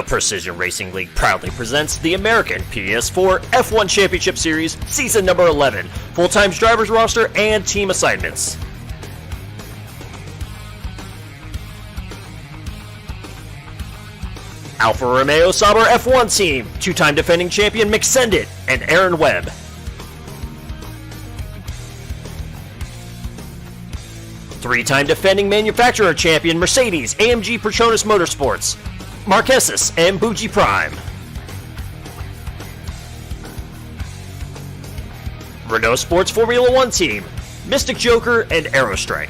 Precision Racing League proudly presents the American PS4 F1 Championship Series, Season number 11, full-time drivers roster and team assignments. Alfa Romeo Sauber F1 team, two-time defending champion McSendit and Aaron Webb. Three-time defending manufacturer champion Mercedes AMG Petronas Motorsports, Marquesas and Buji Prime. Renault Sports Formula 1 team, Mystic Joker and Aerostrike.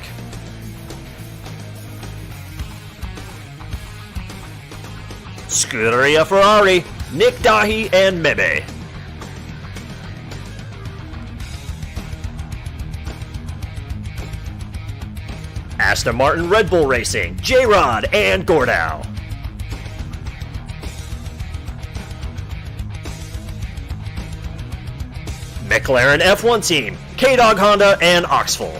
Scuderia Ferrari, Nick Dahi and Mebe. Aston Martin Red Bull Racing, J-Rod and Gordau. McLaren F1 team, K-Dog Honda and Oxful.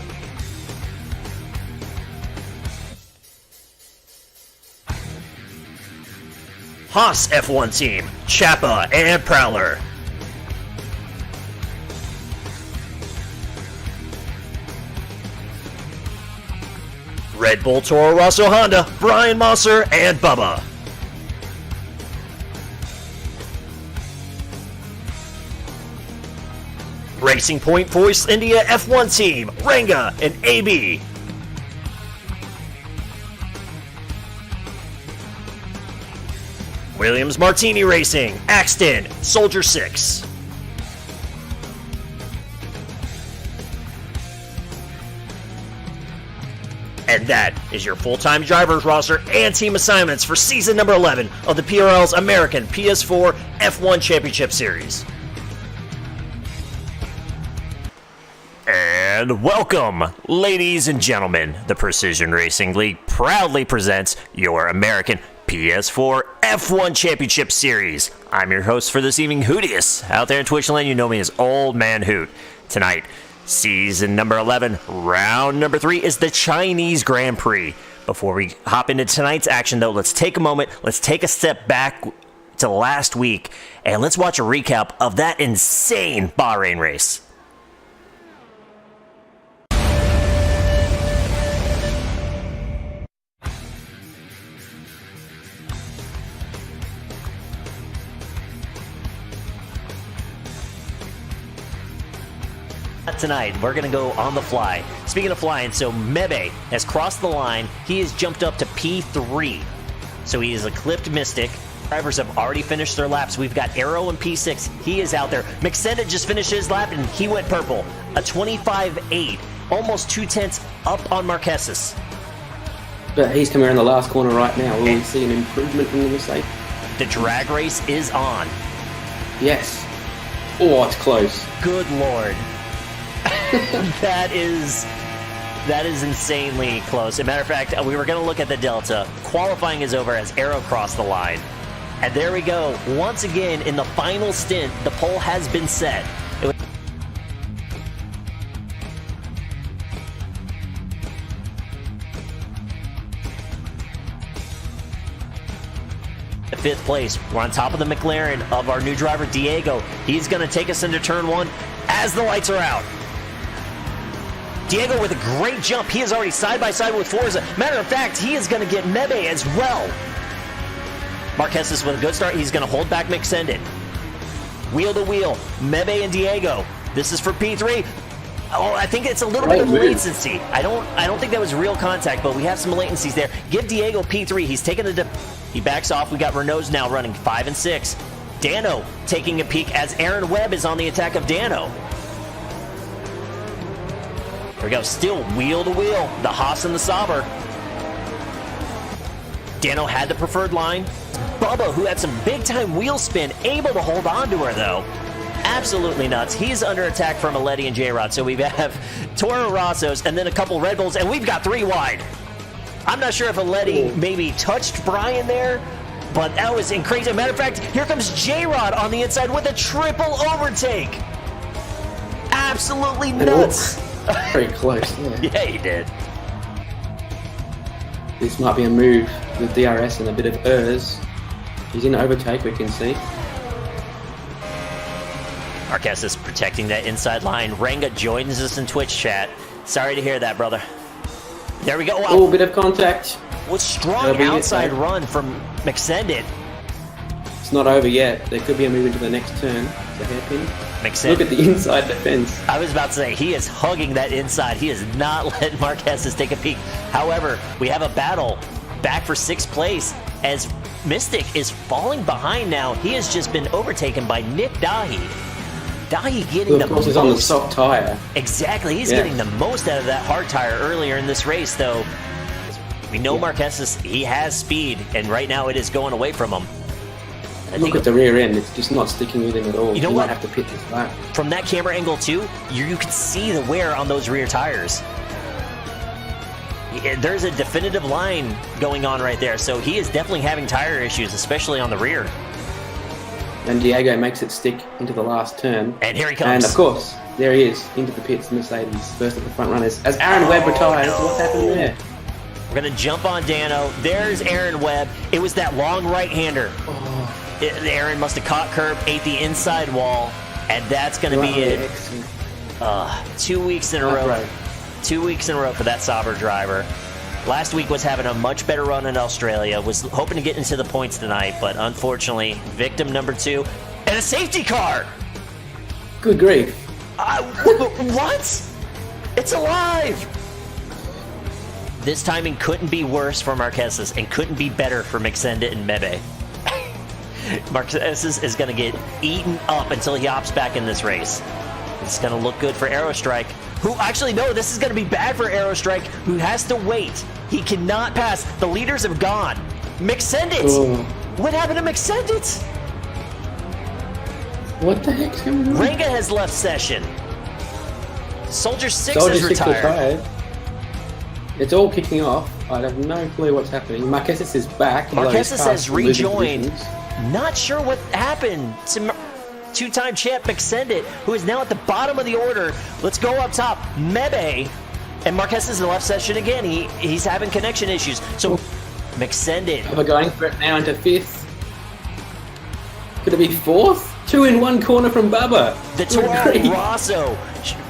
Haas F1 team, Chappa and Prowler. Red Bull Toro Rosso Honda, Brian Mosser and Bubba. Racing Point Force India F1 team, Ranga and AB. Williams Martini Racing, Axton, Soldier 6. And that is your full-time drivers roster and team assignments for season number 11 of the PRL's American PS4 F1 Championship Series. And welcome, ladies and gentlemen. The Precision Racing League proudly presents your American PS4 F1 Championship Series. I'm your host for this evening, Hootius. Out there in Twitch land, you know me as Old Man Hoot. Tonight, season number 11, round number 3 is the Chinese Grand Prix. Before we hop into tonight's action, though, let's take a moment, let's take a step back to last week, and let's watch a recap of that insane Bahrain race. Tonight, we're going to go on the fly. Speaking of flying, so Mebe has crossed the line. He has jumped up to P3. So he is eclipsed Mystic. Drivers have already finished their laps. We've got Arrow in P6. He is out there. McSendit just finished his lap and he went purple. A 25.8, almost 2/10 up on Marquesas. But he's coming around the last corner right now. Will we see an improvement from the mistake? The drag race is on. Yes. Oh, it's close. Good Lord. That is insanely close. As a matter of fact, we were going to look at the Delta. Qualifying is over as Arrow crossed the line. And there we go. Once again, in the final stint, the pole has been set. Fifth place. We're on top of the McLaren of our new driver, Diego. He's going to take us into turn 1 as the lights are out. Diego with a great jump. He is already side by side with Forza. Matter of fact, he is going to get Mebe as well. Marquesas with a good start. He's going to hold back McSendit. Wheel to wheel. Mebe and Diego. This is for P3. Oh, I think it's a little bit of latency. I don't think that was real contact, but we have some latencies there. Give Diego P3. He's taking the dip. He backs off. We got Renault's now running 5 and 6. Dano taking a peek as Aaron Webb is on the attack of Dano. Here we go, still wheel to wheel, the Haas and the Sauber. Dano had the preferred line. Bubba, who had some big-time wheel spin, able to hold on to her, though. Absolutely nuts. He's under attack from Aletti and J-Rod, so we have Toro Rossos and then a couple Red Bulls, and we've got 3 wide. I'm not sure if Aletti maybe touched Brian there, but that was crazy. Matter of fact, here comes J-Rod on the inside with a triple overtake. Absolutely nuts. Very close, yeah. Yeah, he did. This might be a move with DRS and a bit of ERS. He's in overtake, we can see. Marquez is protecting that inside line. Ranga joins us in Twitch chat. Sorry to hear that, brother. There we go. Wow. Oh, bit of contact. With strong outside run from McSendit. It's not over yet. There could be a move into the next turn. The hairpin. McSendit. Look at the inside defense. I was about to say, he is hugging that inside. He is not letting Marquez take a peek. However, we have a battle back for 6th place as Mystic is falling behind now. He has just been overtaken by Nick Dahi. Dahi getting of course, he's on the soft tire. Exactly. He's getting the most out of that hard tire earlier in this race, though. We know Marquez, he has speed, and right now it is going away from him. Look at the rear end. It's just not sticking with him at all. You know what? Might have to pit this lap. From that camera angle, too, you can see the wear on those rear tires. There's a definitive line going on right there, so he is definitely having tire issues, especially on the rear. And Diego makes it stick into the last turn. And here he comes. And of course, there he is, into the pits, Mercedes, first of the front runners. As Aaron Webb retires, what's happened there? We're going to jump on Dano. There's Aaron Webb. It was that long right-hander. Aaron must have caught curb, ate the inside wall, and that's going to be it. 2 weeks in a row. Right. 2 weeks in a row for that Sauber driver. Last week was having a much better run in Australia. Was hoping to get into the points tonight, but unfortunately, victim number 2. And a safety car! Good grief. What? It's alive! This timing couldn't be worse for Marquez and couldn't be better for McSendit and Mebe. Marquez is going to get eaten up until he hops back in this race. It's going to look good for Aerostrike, who actually, no, this is going to be bad for Aerostrike, who has to wait. He cannot pass. The leaders have gone. McSendit! Oh. What happened to McSendit? What the heck's going on? Ranga has left session. Soldier 6 is retired. It's all kicking off. I have no clue what's happening. Marquez is back. Marquez has rejoined. Not sure what happened to two-time champ McSendit, who is now at the bottom of the order. Let's go up top. Mebe. And Marquez is in the left session again. He's having connection issues. So McSendit. We're going for it now into 5th. Could it be 4th? 2 in 1 corner from Bubba. The Toro Rosso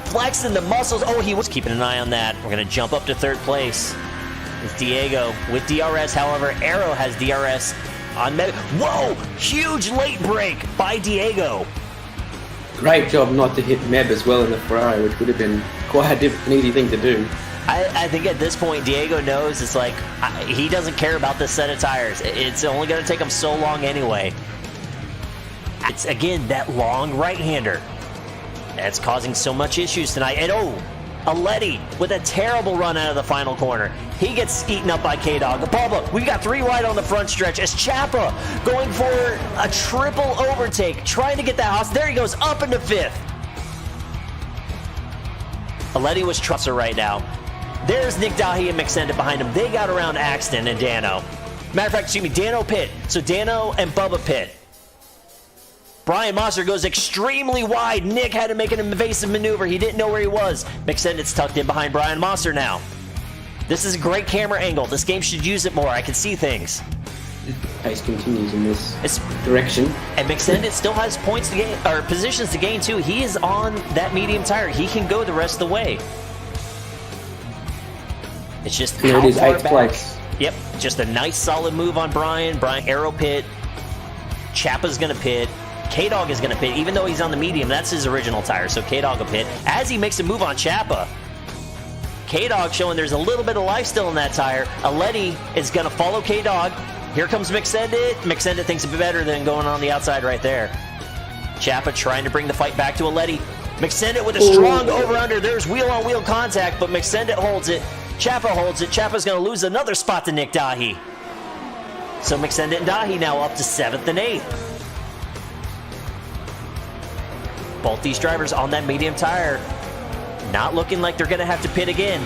flexing the muscles. Oh, he was keeping an eye on that. We're going to jump up to 3rd place. It's Diego with DRS. However, Aero has DRS on Mebe. Whoa! Huge late break by Diego. Great job not to hit Meb as well in the Ferrari, which would have been quite an easy thing to do. I think at this point, Diego knows it's like he doesn't care about this set of tires. It's only going to take him so long anyway. It's, again, that long right-hander that's causing so much issues tonight. And, Aletti with a terrible run out of the final corner. He gets eaten up by K-Dog. Bubba, we got 3 wide on the front stretch as Chapa going for a triple overtake, trying to get that house. There he goes, up into 5th. Aletti was trusser right now. There's Nick Dahi and McSendit behind him. They got around Axton and Dano. Matter of fact, excuse me, Dano pit. So Dano and Bubba pit. Brian Mosser goes extremely wide. Nick had to make an evasive maneuver. He didn't know where he was. McSendit's tucked in behind Brian Mosser now. This is a great camera angle. This game should use it more. I can see things. Pace continues in this direction. And McSendit still has points to gain, or positions to gain too. He is on that medium tire. He can go the rest of the way. It's just Here how it is, far 8th back. place. Yep, just a nice solid move on Brian. Brian Aero pit. Chapa's gonna pit. K-Dog is going to pit, even though he's on the medium. That's his original tire, so K-Dog will pit. As he makes a move on Chapa, K-Dog showing there's a little bit of life still in that tire. Aletti is going to follow K-Dog. Here comes McSendit. McSendit thinks it's better than going on the outside right there. Chapa trying to bring the fight back to Aletti. McSendit with a strong over-under. There's wheel-on-wheel contact, but McSendit holds it. Chapa holds it. Chapa's going to lose another spot to Nick Dahi. So McSendit and Dahi now up to 7th and 8th. Both these drivers on that medium tire, not looking like they're going to have to pit again.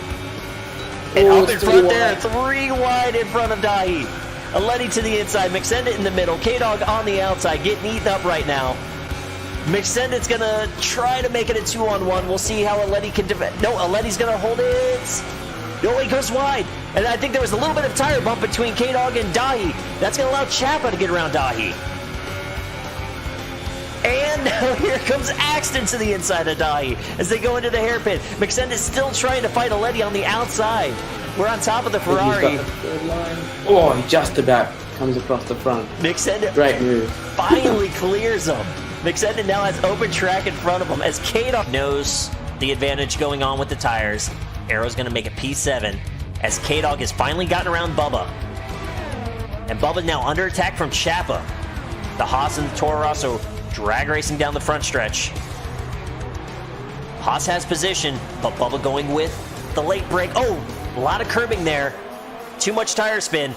And up in front there, 3 wide in front of Dahi. Aletti to the inside, McSendit in the middle, K-Dog on the outside, getting eaten up right now. McSendit's going to try to make it a 2-on-1. We'll see how Aletti can defend. No, Aletti's going to hold it. No, he goes wide. And I think there was a little bit of tire bump between K-Dog and Dahi. That's going to allow Ciampa to get around Dahi. And now here comes Axton to the inside of Dahi as they go into the hairpin. McSend is still trying to fight Aletti on the outside. We're on top of the Ferrari. Oh, he just about comes across the front. McSend Great move. finally clears him. McSend now has open track in front of him as K-Dog knows the advantage going on with the tires. Arrow's going to make a P7 as K-Dog has finally gotten around Bubba. And Bubba now under attack from Ciampa. The Haas and the Toro Rosso drag racing down the front stretch. Haas has position, but Bubba going with the late brake. Oh, a lot of curbing there. Too much tire spin.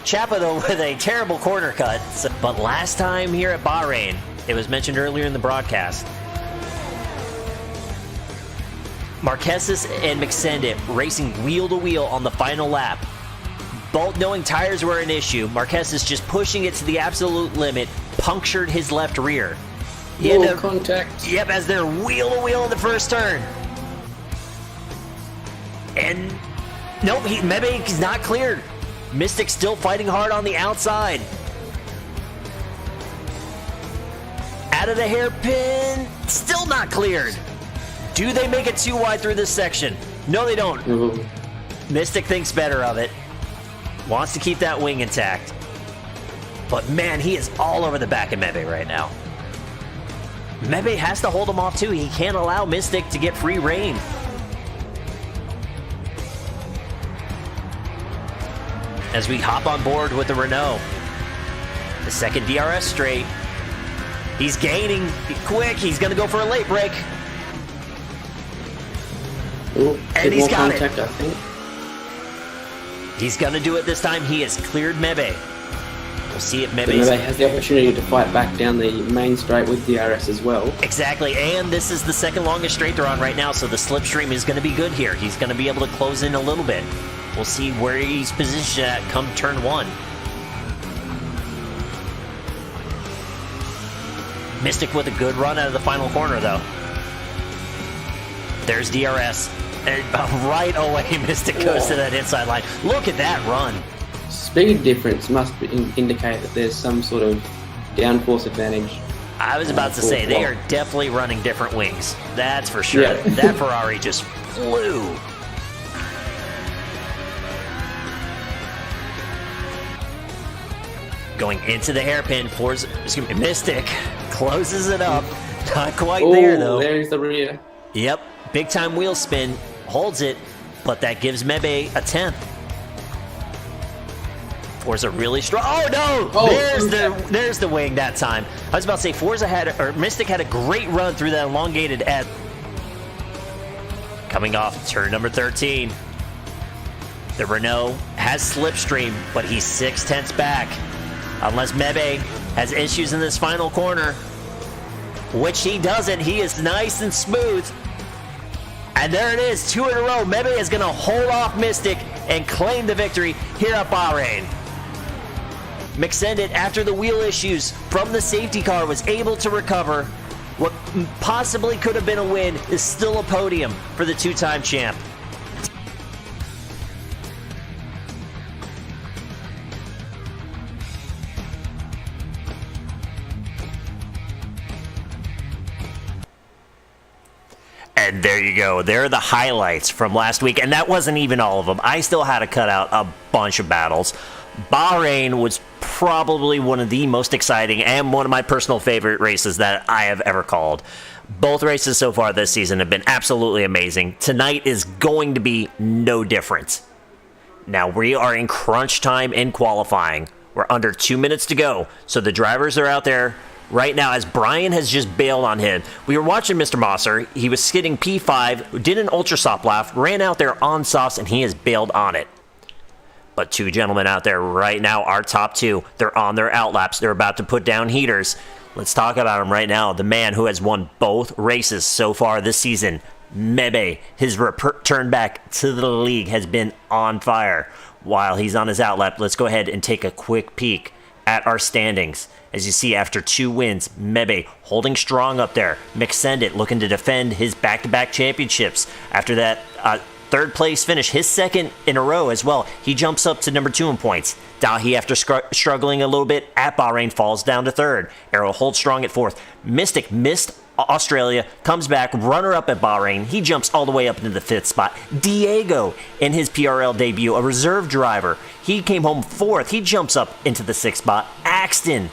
Ciampa, though, with a terrible corner cut. But last time here at Bahrain, it was mentioned earlier in the broadcast, Marquez and McSend racing wheel to wheel on the final lap. Both knowing tires were an issue, Marquez is just pushing it to the absolute limit, punctured his left rear. Contact. Yep, as they're wheel to wheel in the first turn. And nope, Mebe is not cleared. Mystic still fighting hard on the outside. Out of the hairpin, still not cleared. Do they make it too wide through this section? No, they don't. Mystic thinks better of it. Wants to keep that wing intact. But man, he is all over the back of Mebe right now. Mebe has to hold him off too. He can't allow Mystic to get free reign. As we hop on board with the Renault. The second DRS straight. He's gaining quick. He's going to go for a late break. Ooh, and he's got contact, it. I think. He's going to do it this time. He has cleared Mebe. We'll see if Mebe has the opportunity to fight back down the main straight with DRS as well. Exactly, and this is the second longest straight they're on right now, so the slipstream is going to be good here. He's going to be able to close in a little bit. We'll see where he's positioned at come turn one. Mystic with a good run out of the final corner, though. There's DRS. And right away, Mystic goes to that inside line. Look at that run. Speed difference must indicate that there's some sort of downforce advantage. I was about to say, they are definitely running different wings. That's for sure. Yeah. That Ferrari just flew. Going into the hairpin, Mystic closes it up. Not quite there, though. There's the rear. Yep, big time wheel spin, holds it, but that gives Mebe a 10th. Forza really strong. Oh no! Oh, there's the wing that time. I was about to say Mystic had a great run through that elongated S. Coming off turn number 13. The Renault has slipstream, but he's 6/10 back. Unless Mebe has issues in this final corner, which he doesn't. He is nice and smooth. And there it is, 2 in a row. Mebe is going to hold off Mystic and claim the victory here at Bahrain. McSend, after the wheel issues from the safety car, was able to recover. What possibly could have been a win is still a podium for the two-time champ. And there you go. There are the highlights from last week. And that wasn't even all of them. I still had to cut out a bunch of battles. Bahrain was probably one of the most exciting and one of my personal favorite races that I have ever called. Both races so far this season have been absolutely amazing. Tonight is going to be no different. Now, we are in crunch time in qualifying. We're under 2 minutes to go. So the drivers are out there right now, as Brian has just bailed on him. We were watching Mr. Mosser. He was skidding P5, did an ultra soft lap, ran out there on softs, and he has bailed on it. But two gentlemen out there right now, our top two, they're on their outlaps. They're about to put down heaters. Let's talk about him right now. The man who has won both races so far this season, Mebe. His return back to the league has been on fire. While he's on his outlap, let's go ahead and take a quick peek at our standings. As you see, after 2 wins, Mebe holding strong up there. McSend looking to defend his back-to-back championships. After that, third place finish, his second in a row as well. He jumps up to number 2 in points. Dahi, after struggling a little bit at Bahrain, falls down to third. Arrow holds strong at fourth. Mystic missed Australia, comes back, runner-up at Bahrain. He jumps all the way up into the 5th spot. Diego, in his PRL debut, a reserve driver, he came home 4th. He jumps up into the 6th spot. Axton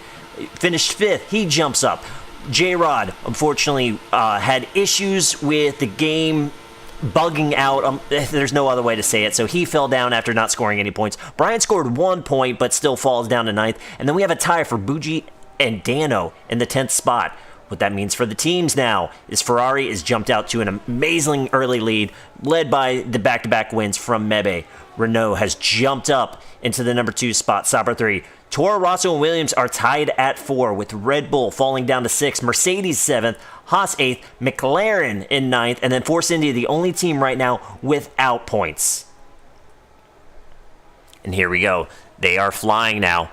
finished 5th. He jumps up. J-Rod, unfortunately, had issues with the game bugging out. There's no other way to say it. So he fell down after not scoring any points. Brian scored 1 point, but still falls down to 9th. And then we have a tie for Buji and Dano in the 10th spot. What that means for the teams now is Ferrari is jumped out to an amazing early lead, led by the back-to-back wins from Mebe. Renault has jumped up into the number 2 spot, Sauber 3. Toro Rosso and Williams are tied at 4, with Red Bull falling down to 6, Mercedes 7th, Haas 8th, McLaren in 9th, and then Force India, the only team right now without points. And here we go. They are flying now.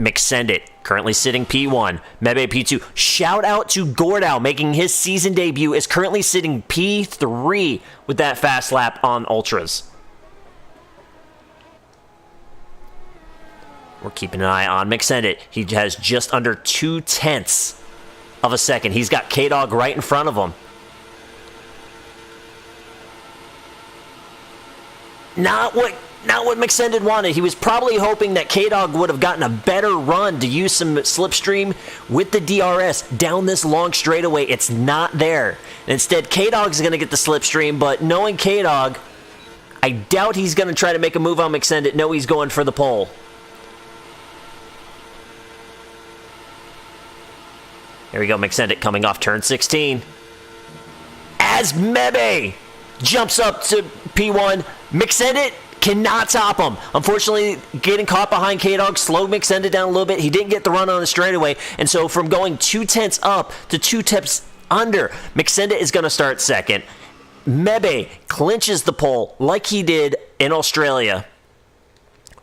McSendit, currently sitting P1. Mebe P2. Shout out to Gordau, making his season debut, is currently sitting P3 with that fast lap on Ultras. We're keeping an eye on McSendit. He has just under 0.2 of a second. He's got K-Dog right in front of him. Not what McSendit wanted. He was probably hoping that K-Dog would have gotten a better run to use some slipstream with the DRS down this long straightaway. It's not there. Instead, K-Dog's going to get the slipstream, but knowing K-Dog, I doubt he's going to try to make a move on McSendit. No, he's going for the pole. Here we go, McSendit coming off turn 16. As Mebe jumps up to P1, McSendit cannot top him. Unfortunately, getting caught behind K-Dog slowed McSendit down a little bit. He didn't get the run on the straightaway, and so from going 0.2 up to 0.2 under, McSendit is going to start second. Mebe clinches the pole like he did in Australia.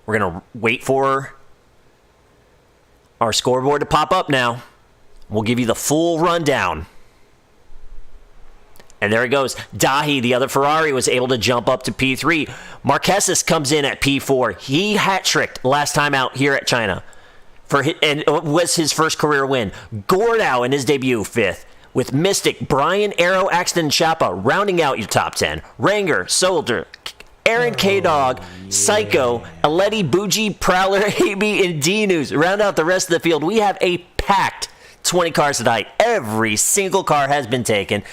We're going to wait for our scoreboard to pop up now. We'll give you the full rundown. And there he goes. Dahi, the other Ferrari, was able to jump up to P3. Marquez comes in at P4. He hat-tricked last time out here at China. And it was his first career win. Gordau in his debut, 5th. With Mystic, Brian, Arrow, Axton, and Chapa rounding out your top 10. Ranger, Soldier, Aaron K-Dog, Psycho, Aleti, Buji, Prowler, AB, and D-News round out the rest of the field. We have a packed 20 cars tonight. Every single car has been taken.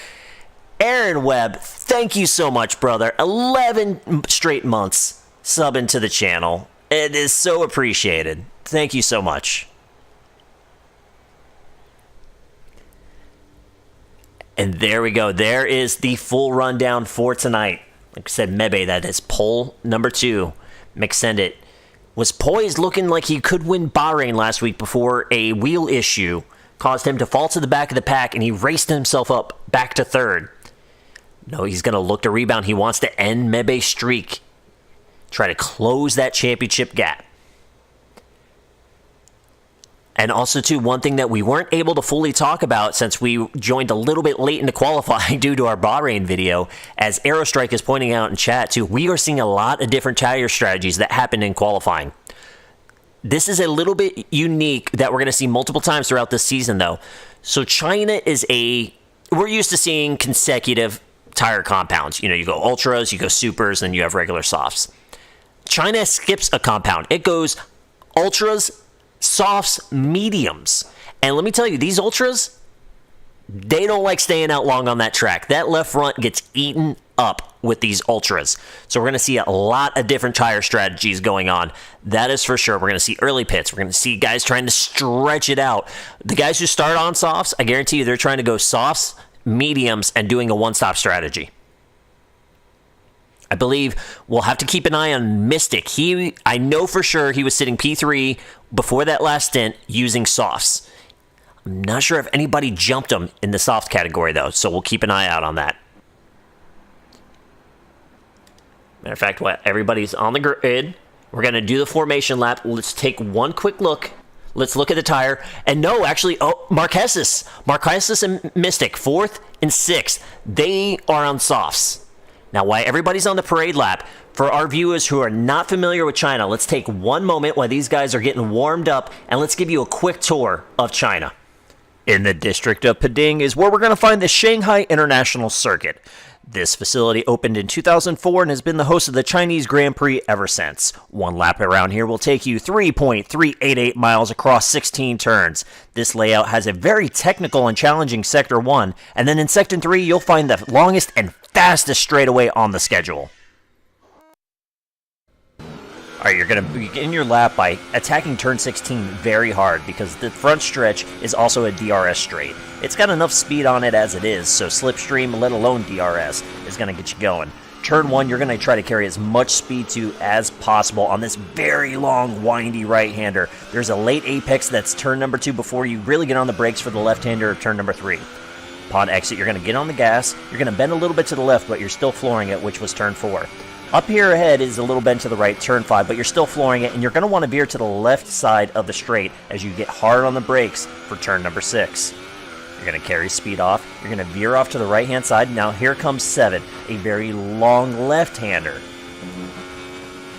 Aaron Webb, thank you so much, brother. 11 straight months subbing to the channel. It is so appreciated. Thank you so much. And there we go. There is the full rundown for tonight. Like I said, Mebe, that is pole number 2. McSendit was poised, looking like he could win Bahrain last week before a wheel issue caused him to fall to the back of the pack, and he raced himself up back to 3rd. No, he's going to look to rebound. He wants to end Mebe's streak. Try to close that championship gap. And also, too, one thing that we weren't able to fully talk about since we joined a little bit late into qualifying due to our Bahrain video, as Aerostrike is pointing out in chat, too, we are seeing a lot of different tire strategies that happen in qualifying. This is a little bit unique that we're going to see multiple times throughout this season, though. So China is we're used to seeing consecutive tire compounds. You know, you go ultras, you go supers, then you have regular softs. China skips a compound. It goes ultras, softs, mediums. And let me tell you, these ultras, they don't like staying out long on that track. That left front gets eaten up with these ultras. So we're going to see a lot of different tire strategies going on. That is for sure. We're going to see early pits. We're going to see guys trying to stretch it out. The guys who start on softs, I guarantee you they're trying to go softs, mediums, and doing a one-stop strategy. I believe we'll have to keep an eye on Mystic. I know for sure he was sitting P3 before that last stint using softs. I'm not sure if anybody jumped him in the soft category, though, so we'll keep an eye out on that. Matter of fact, everybody's on the grid. We're going to do the formation lap. Let's take one quick look. Let's look at the tire. And no, actually, Marquez and Mystic, 4th and 6th, they are on softs. Now, while everybody's on the parade lap, for our viewers who are not familiar with China, let's take one moment while these guys are getting warmed up, and let's give you a quick tour of China. In the district of Piding is where we're going to find the Shanghai International Circuit. This facility opened in 2004 and has been the host of the Chinese Grand Prix ever since. One lap around here will take you 3.388 miles across 16 turns. This layout has a very technical and challenging Sector 1, and then in Sector 3 you'll find the longest and fastest straightaway on the schedule. Alright, you're going to begin your lap by attacking turn 16 very hard because the front stretch is also a DRS straight. It's got enough speed on it as it is, so slipstream, let alone DRS, is going to get you going. Turn 1, you're going to try to carry as much speed to as possible on this very long, windy right-hander. There's a late apex that's turn number 2 before you really get on the brakes for the left-hander of turn number 3. Upon exit, you're going to get on the gas, you're going to bend a little bit to the left, but you're still flooring it, which was turn 4. Up here ahead is a little bend to the right, turn 5, but you're still flooring it, and you're going to want to veer to the left side of the straight as you get hard on the brakes for turn number 6. You're going to carry speed off, you're going to veer off to the right-hand side. Now here comes 7, a very long left-hander.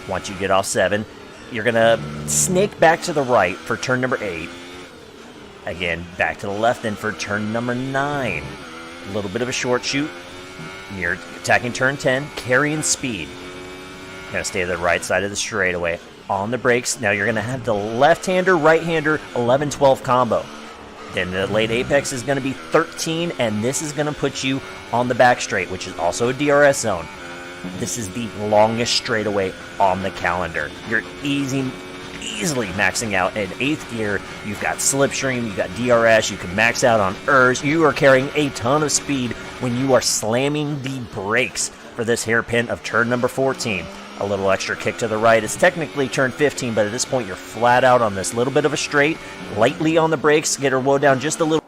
Once you get off 7, you're going to snake back to the right for turn number 8. Again, back to the left then for turn number 9. A little bit of a short shoot. You're attacking turn 10, carrying speed. You're going to stay to the right side of the straightaway. On the brakes, now you're going to have the left-hander, right-hander 11-12 combo. Then the late apex is going to be 13, and this is going to put you on the back straight, which is also a DRS zone. This is the longest straightaway on the calendar. You're easily maxing out in 8th gear. You've got slipstream, you've got DRS, you can max out on ERS. You are carrying a ton of speed when you are slamming the brakes for this hairpin of turn number 14. A little extra kick to the right. It's technically turn 15, but at this point you're flat out on this little bit of a straight. Lightly on the brakes, get her low down just a little.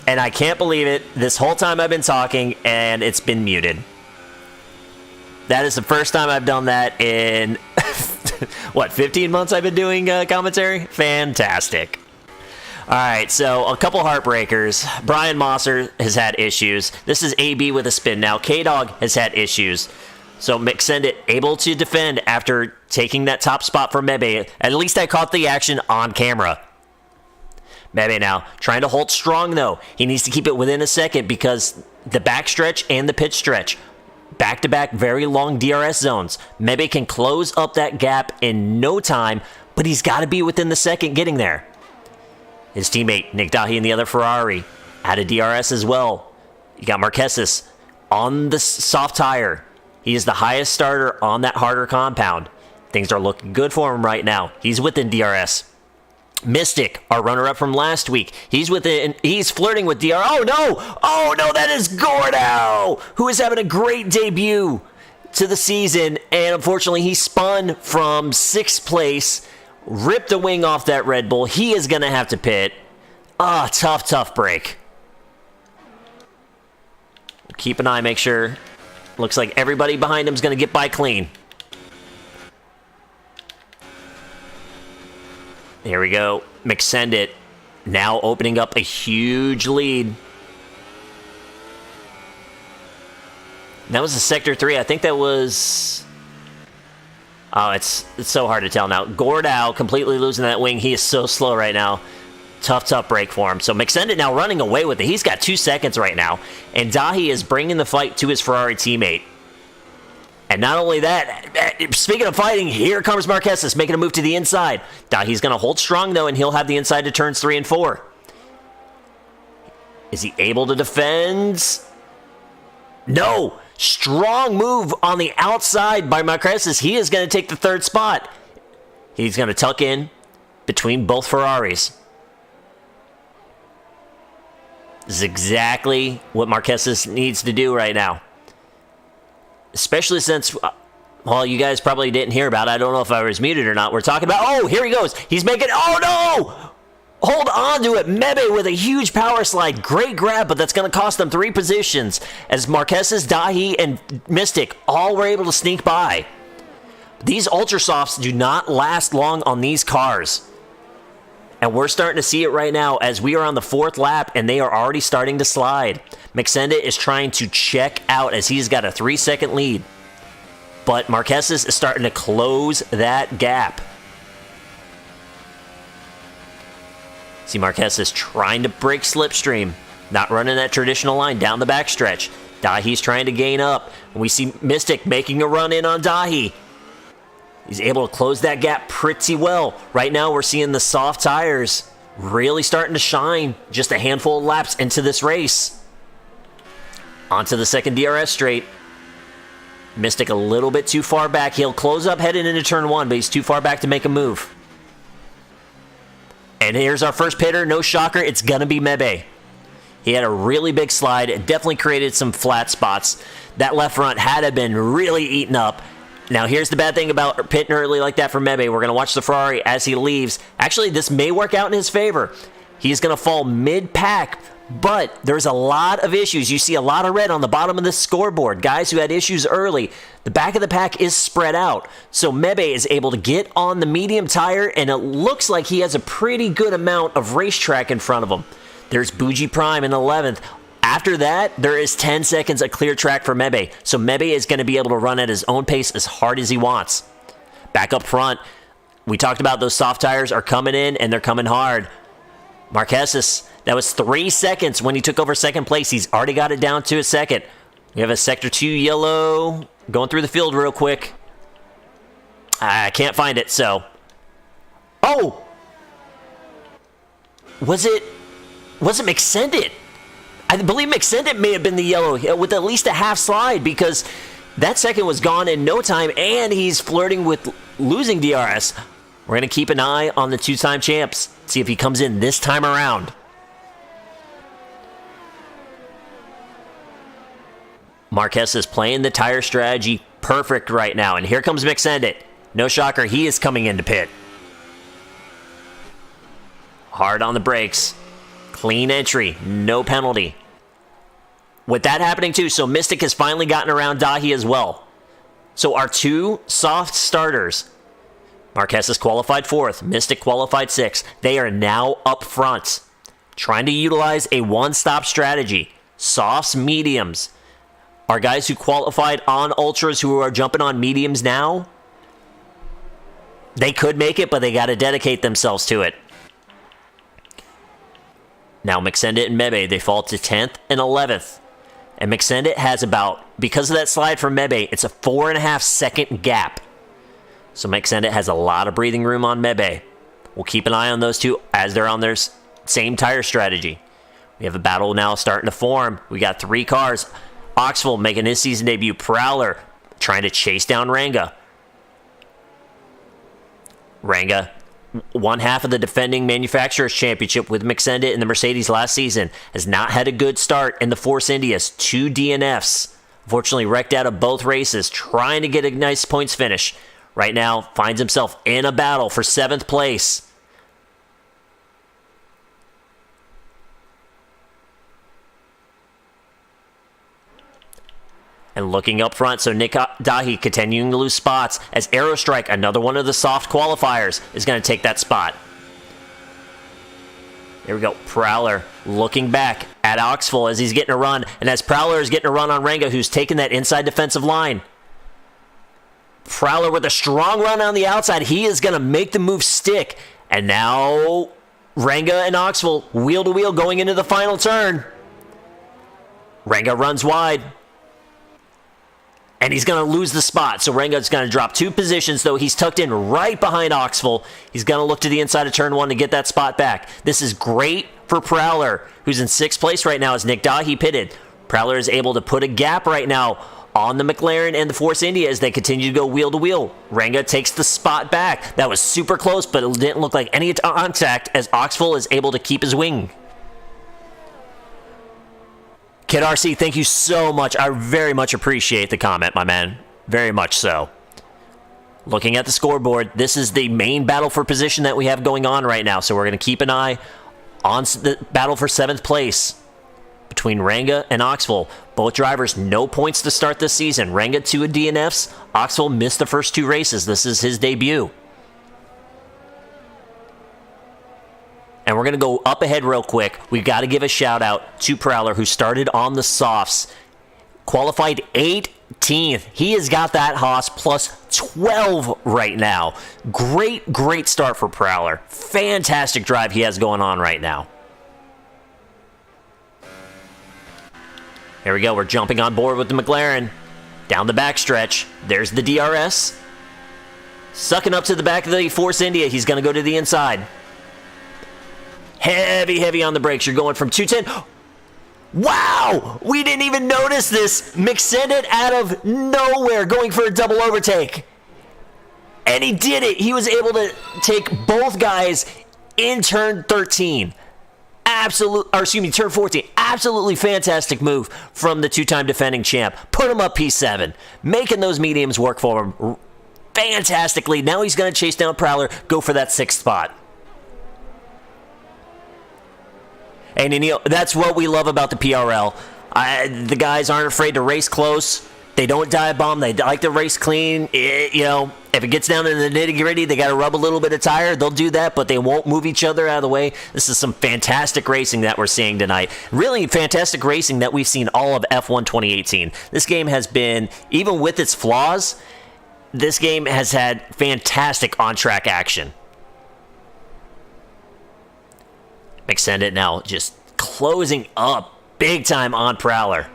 And I can't believe it. This whole time I've been talking, and it's been muted. That is the first time I've done that in, 15 months I've been doing commentary? Fantastic. All right, so a couple heartbreakers. Brian Mosser has had issues. This is AB with a spin now. K-Dog has had issues. So McSendit able to defend after taking that top spot for Mebe. At least I caught the action on camera. Mebe now trying to hold strong, though. He needs to keep it within a second because the back stretch and the pitch stretch. Back-to-back very long DRS zones. Mebe can close up that gap in no time, but he's got to be within the second getting there. His teammate, Nick Dahi in the other Ferrari, had a DRS as well. You got Marquez on the soft tire. He is the highest starter on that harder compound. Things are looking good for him right now. He's within DRS. Mystic, our runner-up from last week, he's flirting with DRS. Oh no, that is Gordo, who is having a great debut to the season, and unfortunately he spun from 6th place, ripped a wing off that Red Bull. He is going to have to pit. Tough break. Keep an eye, make sure. Looks like everybody behind him is going to get by clean. Here we go. McSendit now opening up a huge lead. That was a Sector 3. I think that was... Oh, it's so hard to tell now. Gordow completely losing that wing. He is so slow right now. Tough break for him. So McSendit now running away with it. He's got 2 seconds right now. And Dahi is bringing the fight to his Ferrari teammate. And not only that, speaking of fighting, here comes Marquez making a move to the inside. Dahi's going to hold strong, though, and he'll have the inside to turns 3 and 4. Is he able to defend? No! Strong move on the outside by Marquez. He is going to take the 3rd spot. He's going to tuck in between both Ferraris. This is exactly what Marquez needs to do right now. Especially since, well, you guys probably didn't hear about it. I don't know if I was muted or not. We're talking about, oh, here he goes. He's making, oh no! Hold on to it. Mebe with a huge power slide. Great grab, but that's going to cost them 3 positions. As Marquez, Dahi, and Mystic all were able to sneak by. These Ultra Softs do not last long on these cars. And we're starting to see it right now as we are on the 4th lap and they are already starting to slide. McSendit is trying to check out as he's got a 3-second lead. But Marquez is starting to close that gap. See, Marquez is trying to break slipstream. Not running that traditional line down the backstretch. Dahi's trying to gain up. And we see Mystic making a run in on Dahi. He's able to close that gap pretty well. Right now, we're seeing the soft tires really starting to shine just a handful of laps into this race. Onto the 2nd DRS straight. Mystic a little bit too far back. He'll close up heading into turn 1, but he's too far back to make a move. And here's our first pitter. No shocker, it's going to be Mebe. He had a really big slide. It definitely created some flat spots. That left front had to have been really eaten up. Now, here's the bad thing about pitting early like that for Mebe. We're going to watch the Ferrari as he leaves. Actually, this may work out in his favor. He's going to fall mid-pack, but there's a lot of issues. You see a lot of red on the bottom of the scoreboard. Guys who had issues early. The back of the pack is spread out. So Mebe is able to get on the medium tire, and it looks like he has a pretty good amount of racetrack in front of him. There's Bougie Prime in 11th. After that, there is 10 seconds of clear track for Mebe. So Mebe is going to be able to run at his own pace as hard as he wants. Back up front, we talked about those soft tires are coming in, and they're coming hard. Marquez, that was 3 seconds when he took over 2nd place. He's already got it down to a 2nd. We have a Sector 2 yellow going through the field real quick. I can't find it, so... Oh! Was it McSendit? I believe McSendit may have been the yellow with at least a half slide because that 2nd was gone in no time, and he's flirting with losing DRS. We're going to keep an eye on the 2-time champs, see if he comes in this time around. Marquez is playing the tire strategy perfect right now, and here comes McSendit. No shocker, he is coming into pit. Hard on the brakes. Clean entry, no penalty. With that happening too, so Mystic has finally gotten around Dahi as well. So our two soft starters, Marquez has qualified 4th, Mystic qualified 6th. They are now up front, trying to utilize a one-stop strategy. Softs, mediums. Our guys who qualified on ultras who are jumping on mediums now, they could make it, but they got to dedicate themselves to it. Now Mixendit and Mebe, they fall to 10th and 11th. And Mixendit has about, because of that slide from Mebe, it's a 4.5 second gap. So Mixendit has a lot of breathing room on Mebe. We'll keep an eye on those two as they're on their same tire strategy. We have a battle now starting to form. We got 3 cars. Oxful making his season debut. Prowler trying to chase down Ranga. Ranga, one half of the defending Manufacturers Championship with Mixendit in the Mercedes last season, has not had a good start in the Force Indias. 2 DNFs. Unfortunately wrecked out of both races, trying to get a nice points finish. Right now, finds himself in a battle for 7th place. And looking up front, so Nick Dahi continuing to lose spots as Aerostrike, another one of the soft qualifiers, is going to take that spot. Here we go. Prowler looking back at Oxful as he's getting a run. And as Prowler is getting a run on Ranga, who's taking that inside defensive line. Prowler with a strong run on the outside. He is going to make the move stick. And now Ranga and Oxful wheel to wheel going into the final turn. Ranga runs wide. And he's going to lose the spot. So Ranga's going to drop 2 positions, though he's tucked in right behind Oxful. He's going to look to the inside of turn 1 to get that spot back. This is great for Prowler, who's in 6th place right now as Nick Dahi pitted. Prowler is able to put a gap right now on the McLaren and the Force India as they continue to go wheel to wheel. Ranga takes the spot back. That was super close, but it didn't look like any contact as Oxful is able to keep his wing. Kid RC, thank you so much. I very much appreciate the comment, my man. Very much so. Looking at the scoreboard, this is the main battle for position that we have going on right now. So we're going to keep an eye on the battle for 7th place between Ranga and Oxful. Both drivers, no points to start this season. Ranga 2 DNFs. Oxful missed the first 2 races. This is his debut. And we're going to go up ahead real quick. We've got to give a shout out to Prowler, who started on the softs. Qualified 18th. He has got that Haas plus 12 right now. Great start for Prowler. Fantastic drive he has going on right now. Here we go. We're jumping on board with the McLaren. Down the backstretch. There's the DRS. Sucking up to the back of the Force India. He's going to go to the inside. Heavy on the brakes. You're going from 210. Wow! We didn't even notice this. Mixendit out of nowhere going for a double overtake. And he did it. He was able to take both guys in turn 13. Turn 14. Absolutely fantastic move from the 2-time defending champ. Put him up P7. Making those mediums work for him fantastically. Now he's going to chase down Prowler, go for that 6th spot. And that's what we love about the PRL. The guys aren't afraid to race close. They don't dive bomb. They like to race clean. If it gets down to the nitty-gritty, they got to rub a little bit of tire. They'll do that, but they won't move each other out of the way. This is some fantastic racing that we're seeing tonight. Really fantastic racing that we've seen all of F1 2018. This game has been, even with its flaws, this game has had fantastic on-track action. Mixendit now just closing up big time on Prowler.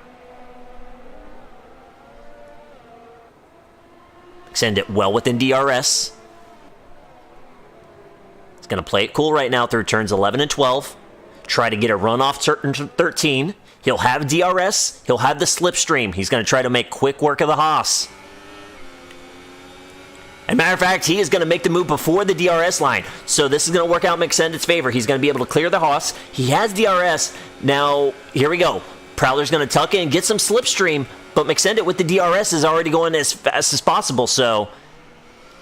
Mixendit well within DRS. He's going to play it cool right now through turns 11 and 12. Try to get a run off turn 13. He'll have DRS. He'll have the slipstream. He's going to try to make quick work of the Haas. As a matter of fact, he is going to make the move before the DRS line. So this is going to work out Mixendit's favor. He's going to be able to clear the Haas. He has DRS. Now, here we go. Prowler's going to tuck in, get some slipstream, but Mixendit with the DRS is already going as fast as possible. So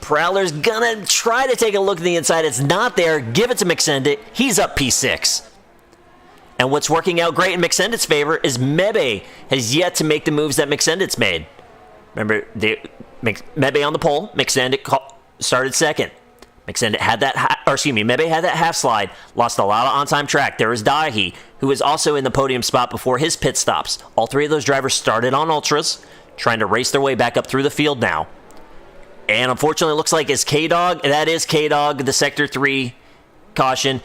Prowler's going to try to take a look at the inside. It's not there. Give it to Mixendit. He's up P6. And what's working out great in McSendit's favor is Mebe has yet to make the moves that McSendit's made. Remember, Mebe on the pole, McSendit started second. McSendit had Mebe had that half slide, lost a lot of on-time track. There was Dahi, who was also in the podium spot before his pit stops. All three of those drivers started on Ultras, trying to race their way back up through the field now. And unfortunately, it looks like it's K-Dog. That is K-Dog, the Sector 3 caution.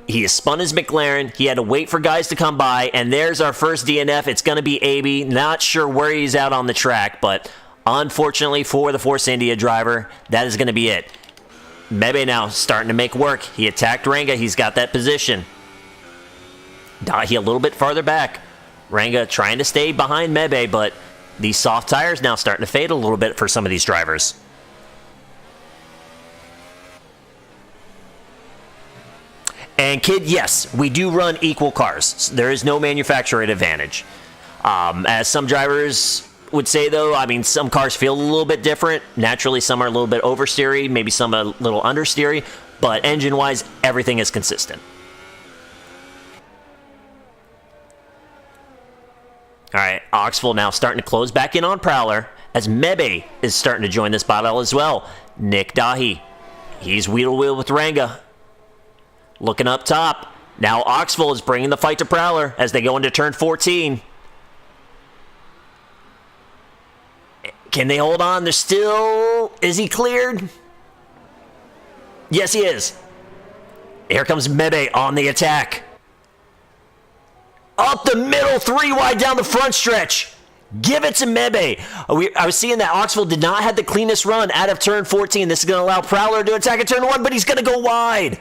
He has spun his McLaren. He had to wait for guys to come by, and there's our first DNF. It's going to be AB. Not sure where he's out on the track, but unfortunately for the Force India driver, that is going to be it. Mebe now starting to make work. He attacked Ranga. He's got that position. Dahi a little bit farther back. Ranga trying to stay behind Mebe, but these soft tires now starting to fade a little bit for some of these drivers. And kid, yes, we do run equal cars. There is no manufacturer advantage. As some drivers would say, though, I mean, some cars feel a little bit different. Naturally, some are a little bit oversteery, maybe some a little understeery, but engine-wise, everything is consistent. All right, Oxford now starting to close back in on Prowler, as Mebe is starting to join this battle as well. Nick Dahi, he's wheel with Ranga. Looking up top. Now Oxford is bringing the fight to Prowler as they go into turn 14. Can they hold on? They're still... Is he cleared? Yes, he is. Here comes Mebe on the attack. Up the middle, 3 wide down the front stretch. Give it to Mebe. I was seeing that Oxford did not have the cleanest run out of turn 14. This is going to allow Prowler to attack at turn 1, but he's going to go wide.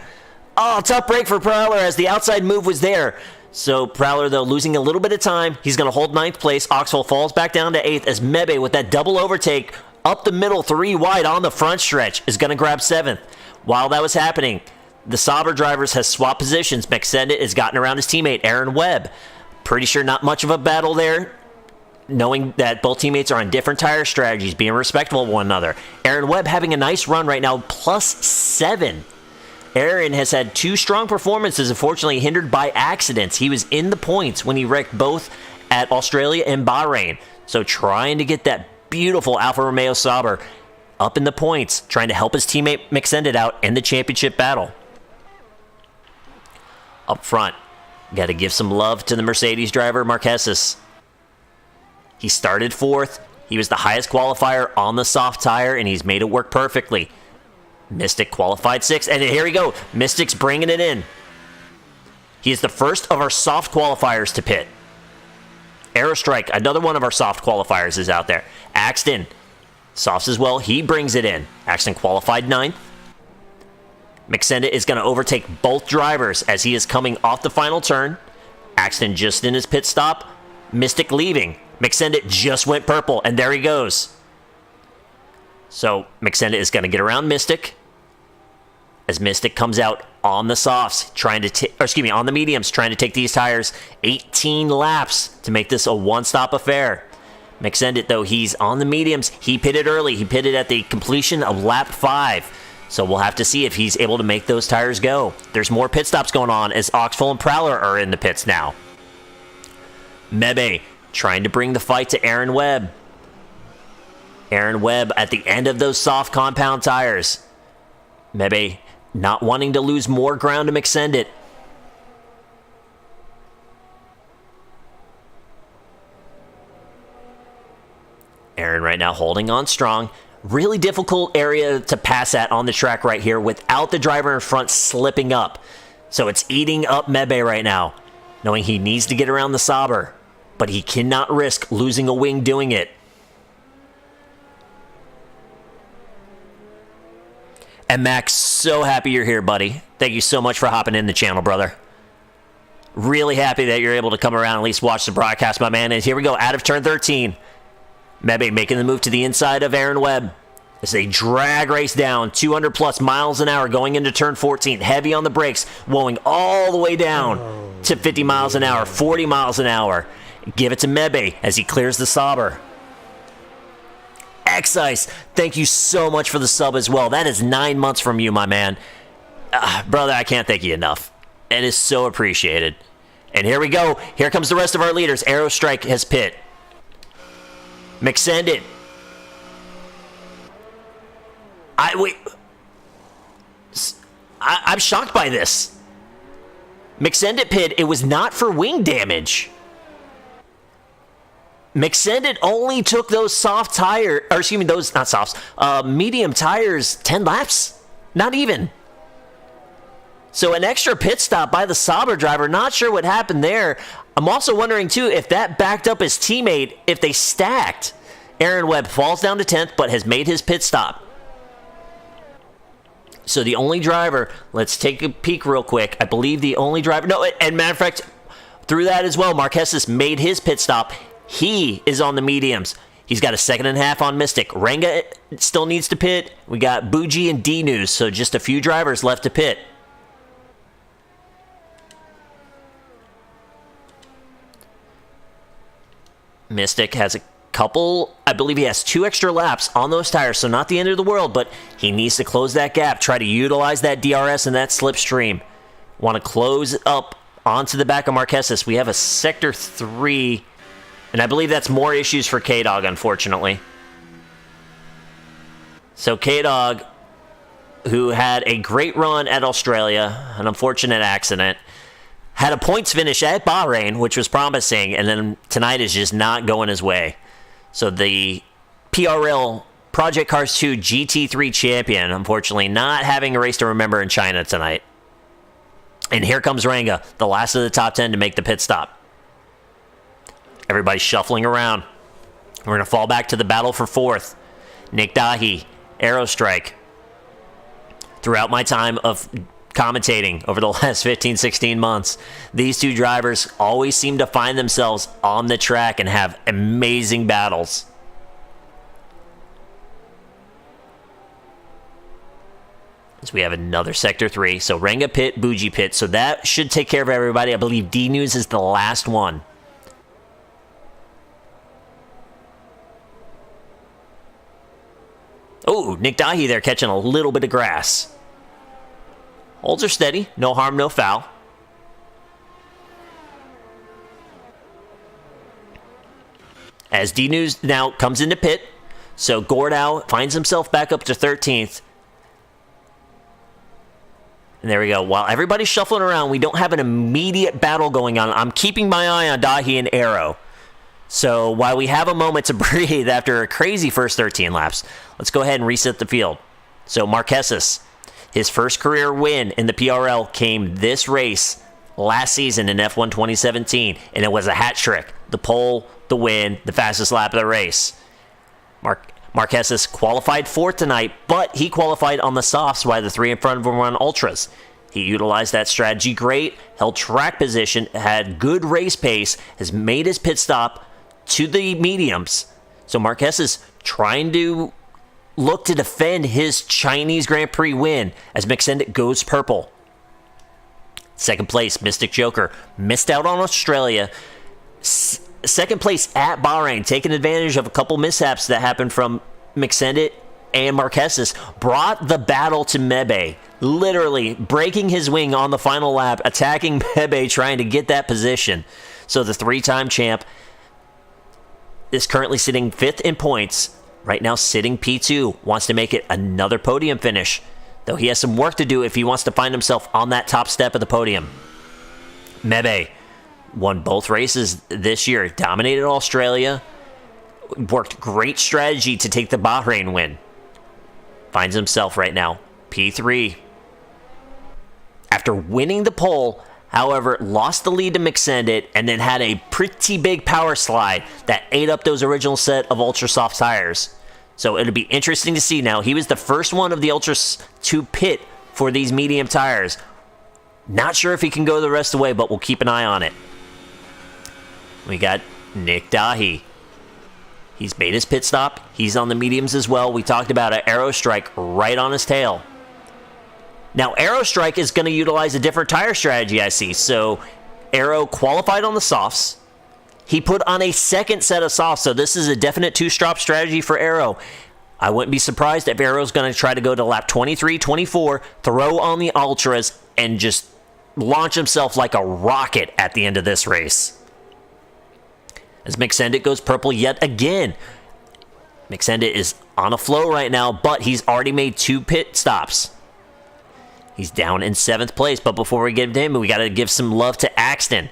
Oh, tough break for Prowler as the outside move was there. So Prowler, though, losing a little bit of time. He's going to hold 9th place. Oxford falls back down to 8th as Mebe, with that double overtake up the middle, 3 wide on the front stretch, is going to grab 7th. While that was happening, the Sauber drivers has swapped positions. McSendit has gotten around his teammate, Aaron Webb. Pretty sure not much of a battle there, knowing that both teammates are on different tire strategies, being respectful of one another. Aaron Webb having a nice run right now, +7. Aaron has had 2 strong performances, unfortunately hindered by accidents. He was in the points when he wrecked both at Australia and Bahrain. So trying to get that beautiful Alfa Romeo Sauber up in the points, trying to help his teammate McSendit out in the championship battle. Up front, got to give some love to the Mercedes driver, Marquez. He started 4th. He was the highest qualifier on the soft tire, and he's made it work perfectly. Mystic qualified 6th, and here we go. Mystic's bringing it in. He is the first of our soft qualifiers to pit. Aerostrike, another one of our soft qualifiers, is out there. Axton, softs as well. He brings it in. Axton qualified 9th. McSendit is going to overtake both drivers as he is coming off the final turn. Axton just in his pit stop. Mystic leaving. McSendit just went purple, and there he goes. So McSendit is going to get around Mystic as Mystic comes out on the softs, on the mediums, trying to take these tires 18 laps to make this a one-stop affair. McSendit, though, he's on the mediums. He pitted early. He pitted at the completion of lap 5. So we'll have to see if he's able to make those tires go. There's more pit stops going on as Oxford and Prowler are in the pits now. Mebe trying to bring the fight to Aaron Webb. Aaron Webb at the end of those soft compound tires. Mebe not wanting to lose more ground to McSendit. Aaron right now holding on strong. Really difficult area to pass at on the track right here without the driver in front slipping up. So it's eating up Mebe right now, knowing he needs to get around the Sauber, but he cannot risk losing a wing doing it. And Max, so happy you're here, buddy. Thank you so much for hopping in the channel, brother. Really happy that you're able to come around and at least watch the broadcast, my man. And here we go, out of turn 13. Mebe making the move to the inside of Aaron Webb as they drag race down 200 plus miles an hour going into turn 14. Heavy on the brakes, rolling all the way down to 50 miles an hour, 40 miles an hour. Give it to Mebe as he clears the Sauber. X-Ice, thank you so much for the sub as well. That is 9 months from you, my man. Brother, I can't thank you enough. It is so appreciated. And here we go. Here comes the rest of our leaders. Aero Strike has pit. McSended. I'm shocked by this. McSended pit. It was not for wing damage. McSended only took those soft tire, or excuse me, those not softs, medium tires 10 laps. Not even. So an extra pit stop by the Sauber driver. Not sure what happened there. I'm also wondering, too, if that backed up his teammate, if they stacked. Aaron Webb falls down to 10th, but has made his pit stop. So the only driver, let's take a peek real quick. I believe the only driver, no, and matter of fact, through that as well, Marquez made his pit stop. He is on the mediums. He's got a 2.5 on Mystic. Renga still needs to pit. We got Bougie and D-News, so just a few drivers left to pit. Mystic has a couple, I believe he has 2 extra laps on those tires, so not the end of the world, but he needs to close that gap, try to utilize that DRS and that slipstream. Want to close up onto the back of Marquez. We have a Sector 3, and I believe that's more issues for K-Dog, unfortunately. So K-Dog, who had a great run at Australia, an unfortunate accident, had a points finish at Bahrain, which was promising, and then tonight is just not going his way. So the PRL Project Cars 2 GT3 champion, unfortunately, not having a race to remember in China tonight. And here comes Ranga, the last of the top 10 to make the pit stop. Everybody's shuffling around. We're going to fall back to the battle for 4th. Nick Dahi, Aero Strike. Throughout my time of commentating over the last 15, 16 months, these two drivers always seem to find themselves on the track and have amazing battles. So we have another Sector 3. So Renga pit, Bougie pit. So that should take care of everybody. I believe D-News is the last one. Oh, Nick Dahi there catching a little bit of grass. Holds her steady. No harm, no foul. As D-News now comes into pit. So Gordau finds himself back up to 13th. And there we go. While everybody's shuffling around, we don't have an immediate battle going on. I'm keeping my eye on Dahi and Aero. So while we have a moment to breathe after a crazy first 13 laps, let's go ahead and reset the field. So Marquez, his first career win in the PRL came this race last season in F1 2017, and it was a hat trick. The pole, the win, the fastest lap of the race. Marquez qualified 4th tonight, but he qualified on the softs while the 3 in front of him were on ultras. He utilized that strategy great, held track position, had good race pace, has made his pit stop to the mediums. So Marquez is trying to look to defend his Chinese Grand Prix win as McSendit goes purple. Second place, Mystic Joker. Missed out on Australia. Second place at Bahrain, taking advantage of a couple mishaps that happened from McSendit and Marquez. Brought the battle to Mebe. Literally breaking his wing on the final lap, attacking Mebe, trying to get that position. So the 3-time champ is currently sitting 5th in points. Right now sitting P2. Wants to make it another podium finish. Though he has some work to do if he wants to find himself on that top step of the podium. Mebe won both races this year. Dominated Australia. Worked great strategy to take the Bahrain win. Finds himself right now P3. After winning the pole, however, lost the lead to McSendit and then had a pretty big power slide that ate up those original set of ultra soft tires. So it'll be interesting to see now. He was the first one of the ultras to pit for these medium tires. Not sure if he can go the rest of the way, but we'll keep an eye on it. We got Nick Dahi. He's made his pit stop. He's on the mediums as well. We talked about an Aero Strike right on his tail. Now, Aero Strike is going to utilize a different tire strategy, I see. So, Aero qualified on the softs. He put on a second set of softs, so this is a definite 2-strop strategy for Aero. I wouldn't be surprised if Aero's going to try to go to lap 23, 24, throw on the ultras, and just launch himself like a rocket at the end of this race. As McSendit goes purple yet again. McSendit is on a flow right now, but he's already made 2 pit stops. He's down in 7th place, but before we get to him, we got to give some love to Axton.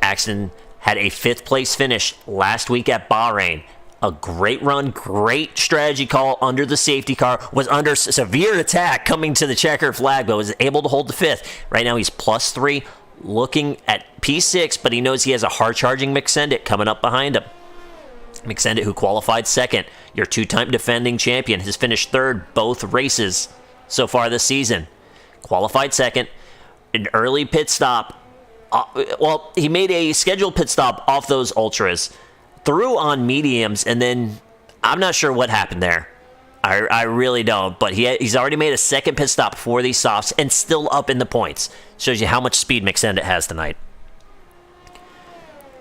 Axton had a 5th place finish last week at Bahrain. A great run, great strategy call under the safety car, was under severe attack coming to the checkered flag, but was able to hold the 5th. Right now he's +3, looking at P6, but he knows he has a hard-charging McSendit coming up behind him. McSendit, who qualified 2nd, your 2-time defending champion, has finished 3rd both races so far this season. Qualified 2nd, an early pit stop. Well, he made a scheduled pit stop off those ultras, threw on mediums, and then I'm not sure what happened there. I really don't, but he's already made a 2nd pit stop for these softs and still up in the points. Shows you how much speed McSendit has tonight.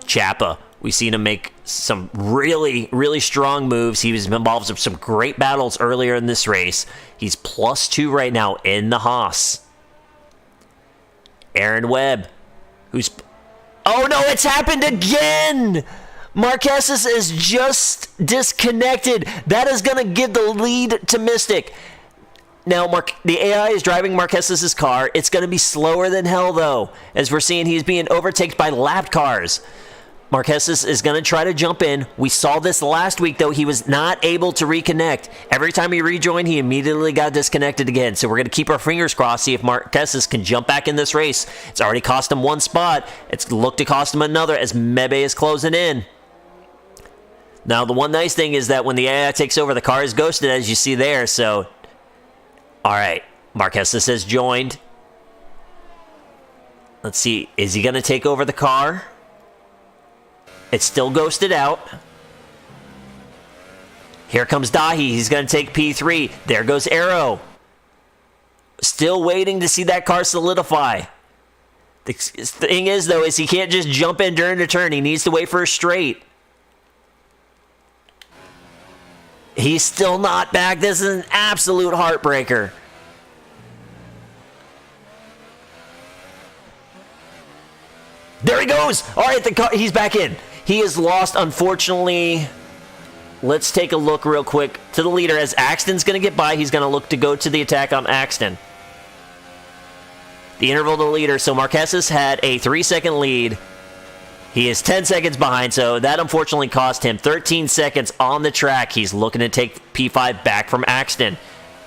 Chapa, we've seen him make some really, really strong moves. He was involved in some great battles earlier in this race. He's +2 right now in the Haas. Aaron Webb, who's... Oh no, it's happened again! Marquez is just disconnected. That is going to give the lead to Mystic. Now, the AI is driving Marquez's car. It's going to be slower than hell, though, as we're seeing he's being overtaken by lapped cars. Marquez is going to try to jump in. We saw this last week, though. He was not able to reconnect. Every time he rejoined, he immediately got disconnected again. So we're going to keep our fingers crossed, see if Marquez can jump back in this race. It's already cost him 1 spot. It's looked to cost him another as Mebe is closing in. Now, the one nice thing is that when the AI takes over, the car is ghosted, as you see there. So, all right, Marquez has joined. Let's see, is he going to take over the car? It's still ghosted out. Here comes Dahi. He's going to take P3. There goes Arrow. Still waiting to see that car solidify. The thing is, though, is he can't just jump in during the turn. He needs to wait for a straight. He's still not back. This is an absolute heartbreaker. There he goes. All right, he's back in. He is lost, unfortunately. Let's take a look real quick to the leader. As Axton's going to get by, he's going to look to go to the attack on Axton. The interval to the leader. So Marquez has had a 3-second lead. He is 10 seconds behind, so that unfortunately cost him 13 seconds on the track. He's looking to take P5 back from Axton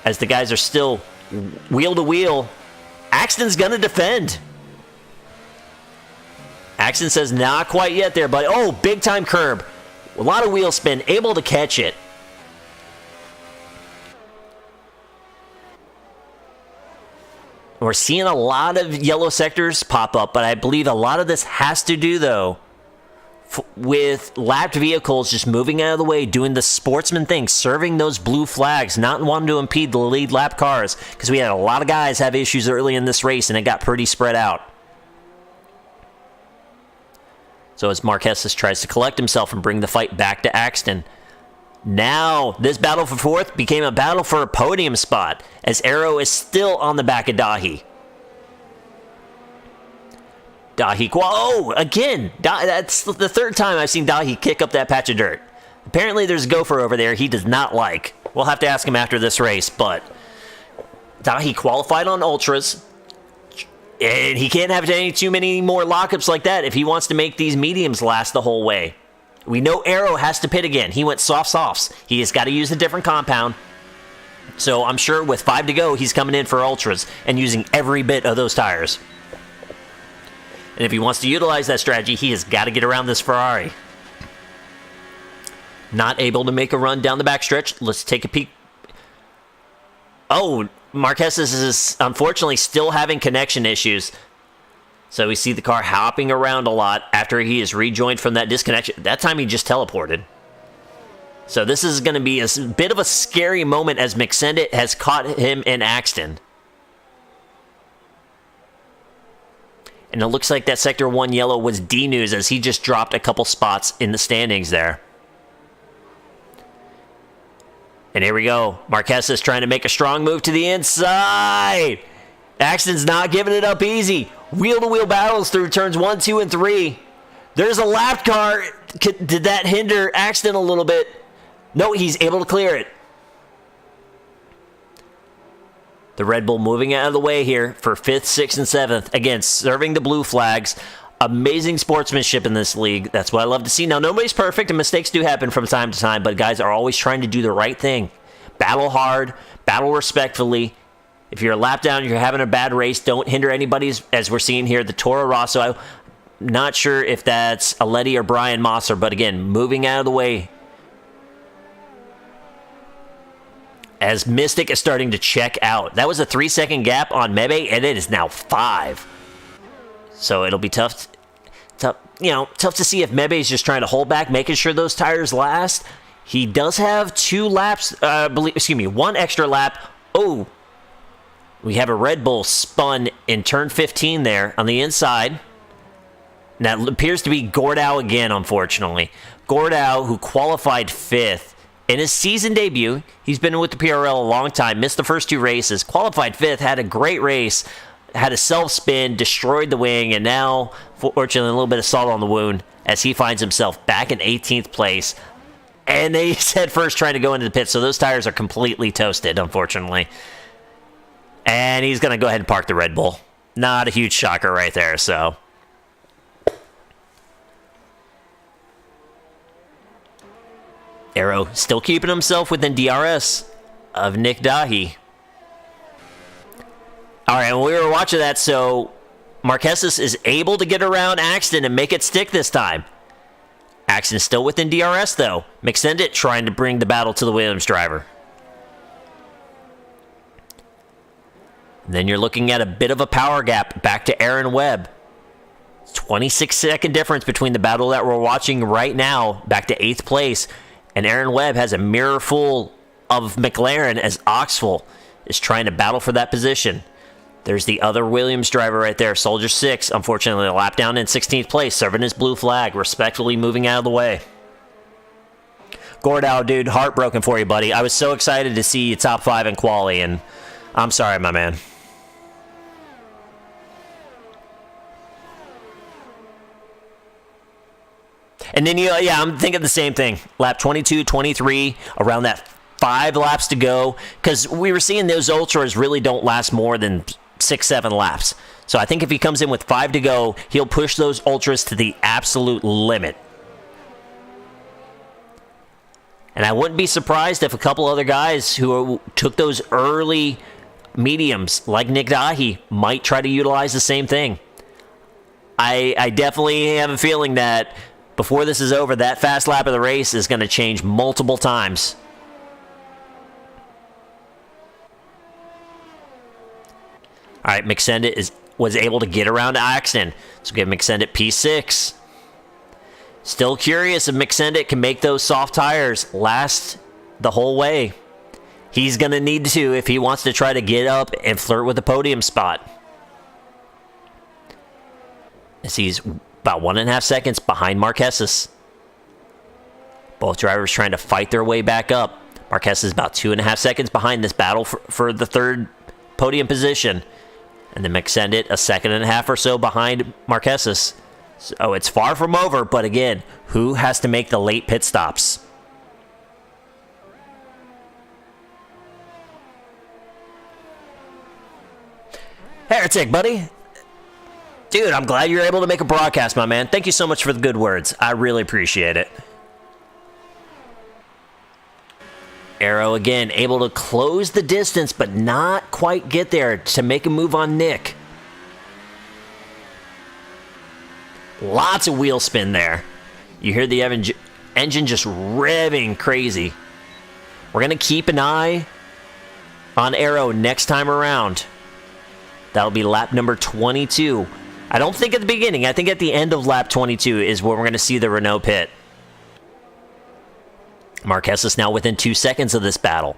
as the guys are still wheel to wheel. Axton's going to defend. Axton says, not quite yet there, but oh, big time curb. A lot of wheel spin, able to catch it. We're seeing a lot of yellow sectors pop up, but I believe a lot of this has to do, though, with lapped vehicles just moving out of the way, doing the sportsman thing, serving those blue flags, not wanting to impede the lead lap cars, because we had a lot of guys have issues early in this race, and it got pretty spread out. So as Marquez tries to collect himself and bring the fight back to Axton. Now, this battle for 4th became a battle for a podium spot, as Arrow is still on the back of Dahi. Oh, again! That's the 3rd time I've seen Dahi kick up that patch of dirt. Apparently there's a gopher over there he does not like. We'll have to ask him after this race, but Dahi qualified on Ultras, and he can't have too many more lockups like that if he wants to make these mediums last the whole way. We know Arrow has to pit again. He went softs. He has got to use a different compound. So I'm sure with 5 to go, he's coming in for Ultras and using every bit of those tires. And if he wants to utilize that strategy, he has got to get around this Ferrari. Not able to make a run down the backstretch. Let's take a peek. Oh, Marquez is unfortunately still having connection issues. So we see the car hopping around a lot after he is rejoined from that disconnection. That time he just teleported. So this is going to be a bit of a scary moment as McSendit has caught him in Axton. And it looks like that Sector 1 yellow was D-News as he just dropped a couple spots in the standings there. And here we go. Marquez is trying to make a strong move to the inside. Axton's not giving it up easy. Wheel-to-wheel battles through turns 1, 2, and 3. There's a lap car. Did that hinder Axton a little bit? No, he's able to clear it. The Red Bull moving out of the way here for 5th, 6th, and 7th. Again, serving the blue flags. Amazing sportsmanship in this league. That's what I love to see. Now, nobody's perfect, and mistakes do happen from time to time, but guys are always trying to do the right thing. Battle hard, battle respectfully. If you're a lap down, you're having a bad race, don't hinder anybody, as we're seeing here. The Toro Rosso, I'm not sure if that's Aletti or Brian Mosser, but again, moving out of the way. As Mystic is starting to check out. That was a 3-second gap on Mebe, and it is now 5. So it'll be tough to see if Mebe is just trying to hold back, making sure those tires last. He does have 1 extra lap. Oh, we have a Red Bull spun in turn 15 there on the inside. That appears to be Gordau again, unfortunately. Gordau, who qualified 5th. In his season debut, he's been with the PRL a long time, missed the first 2 races, qualified 5th, had a great race, had a self-spin, destroyed the wing, and now, fortunately, a little bit of salt on the wound as he finds himself back in 18th place. And they said first trying to go into the pit, so those tires are completely toasted, unfortunately. And he's going to go ahead and park the Red Bull. Not a huge shocker right there, so... Arrow still keeping himself within DRS of Nick Dahi. All right, well, we were watching that, so Marquez is able to get around Axton and make it stick this time. Axton still within DRS, though. McSendit trying to bring the battle to the Williams driver. And then you're looking at a bit of a power gap back to Aaron Webb. 26-second difference between the battle that we're watching right now, back to 8th place. And Aaron Webb has a mirror full of McLaren as Oxful is trying to battle for that position. There's the other Williams driver right there, Soldier 6, unfortunately a lap down in 16th place, serving his blue flag, respectfully moving out of the way. Gordau, dude, heartbroken for you, buddy. I was so excited to see you top 5 in quali, and I'm sorry, my man. And then, I'm thinking the same thing. Lap 22, 23, around that 5 laps to go. Because we were seeing those Ultras really don't last more than 6, 7 laps. So I think if he comes in with 5 to go, he'll push those Ultras to the absolute limit. And I wouldn't be surprised if a couple other guys who took those early mediums, like Nick Dahi, might try to utilize the same thing. I definitely have a feeling that before this is over, that fast lap of the race is going to change multiple times. All right, McSendit was able to get around Axton. So give McSendit P6. Still curious if McSendit can make those soft tires last the whole way. He's going to need to if he wants to try to get up and flirt with the podium spot. As he's about 1.5 seconds behind Marquez. Both drivers trying to fight their way back up. Marquez is about 2.5 seconds behind this battle for the 3rd podium position. And then McSendit 1.5 seconds or so behind Marquez. So it's far from over, but again, who has to make the late pit stops? Heretic, buddy. Dude, I'm glad you're able to make a broadcast, my man. Thank you so much for the good words. I really appreciate it. Arrow again, able to close the distance, but not quite get there to make a move on Nick. Lots of wheel spin there. You hear the engine just revving crazy. We're going to keep an eye on Arrow next time around. That'll be lap number 22. I don't think at the beginning. I think at the end of lap 22 is where we're going to see the Renault pit. Marquez is now within 2 seconds of this battle.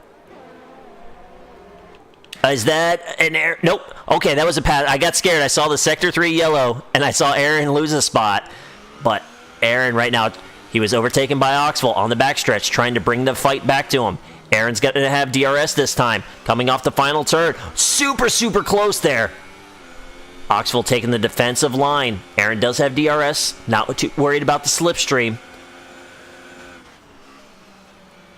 Is that an air? Nope. Okay, that was a pass. I got scared. I saw the Sector 3 yellow, and I saw Aaron lose a spot. But Aaron right now, he was overtaken by Oxful on the backstretch, trying to bring the fight back to him. Aaron's going to have DRS this time. Coming off the final turn. Super, super close there. Oxville taking the defensive line. Aaron does have DRS. Not too worried about the slipstream.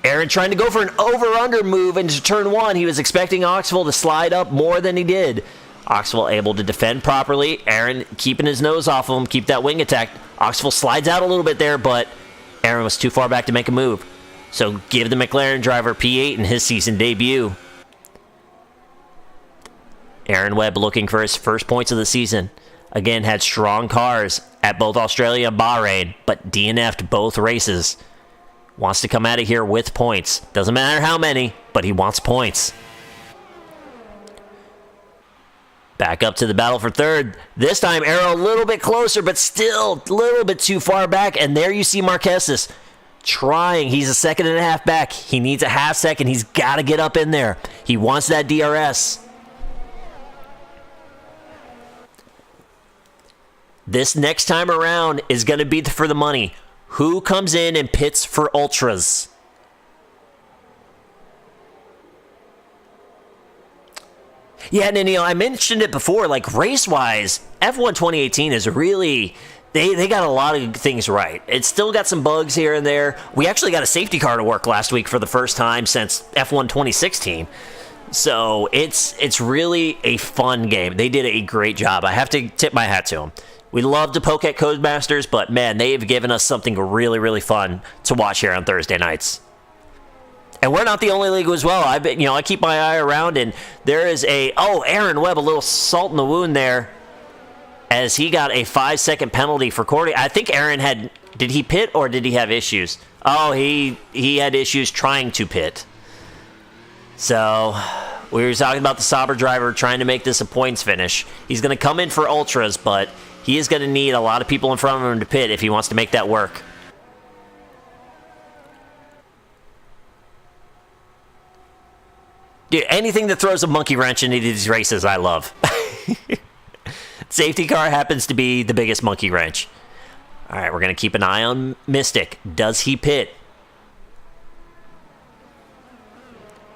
Aaron trying to go for an over-under move into turn 1. He was expecting Oxville to slide up more than he did. Oxville able to defend properly. Aaron keeping his nose off of him. Keep that wing attack. Oxville slides out a little bit there, but Aaron was too far back to make a move. So give the McLaren driver P8 in his season debut. Aaron Webb looking for his first points of the season. Again, had strong cars at both Australia and Bahrain, but DNF'd both races. Wants to come out of here with points. Doesn't matter how many, but he wants points. Back up to the battle for third. This time, Arrow a little bit closer, but still a little bit too far back. And there you see Marquesas trying. He's a second and a half back. He needs a half second. He's got to get up in there. He wants that DRS. This next time around is going to be for the money. Who comes in and pits for Ultras? Yeah, and I mentioned it before, like race-wise, F1 2018 is really, they got a lot of things right. It's still got some bugs here and there. We actually got a safety car to work last week for the first time since F1 2016. So it's really a fun game. They did a great job. I have to tip my hat to them. We love to poke at Codemasters, but man, they've given us something really, really fun to watch here on Thursday nights. And we're not the only league as well. I keep my eye around, and there is Aaron Webb, a little salt in the wound there, as he got a 5-second penalty for Cordy. I think Aaron did he pit or did he have issues? Oh, he had issues trying to pit. So we were talking about the Sauber driver trying to make this a points finish. He's going to come in for Ultras, but he is going to need a lot of people in front of him to pit if he wants to make that work. Dude, anything that throws a monkey wrench into these races, I love. Safety car happens to be the biggest monkey wrench. All right, we're going to keep an eye on Mystic. Does he pit?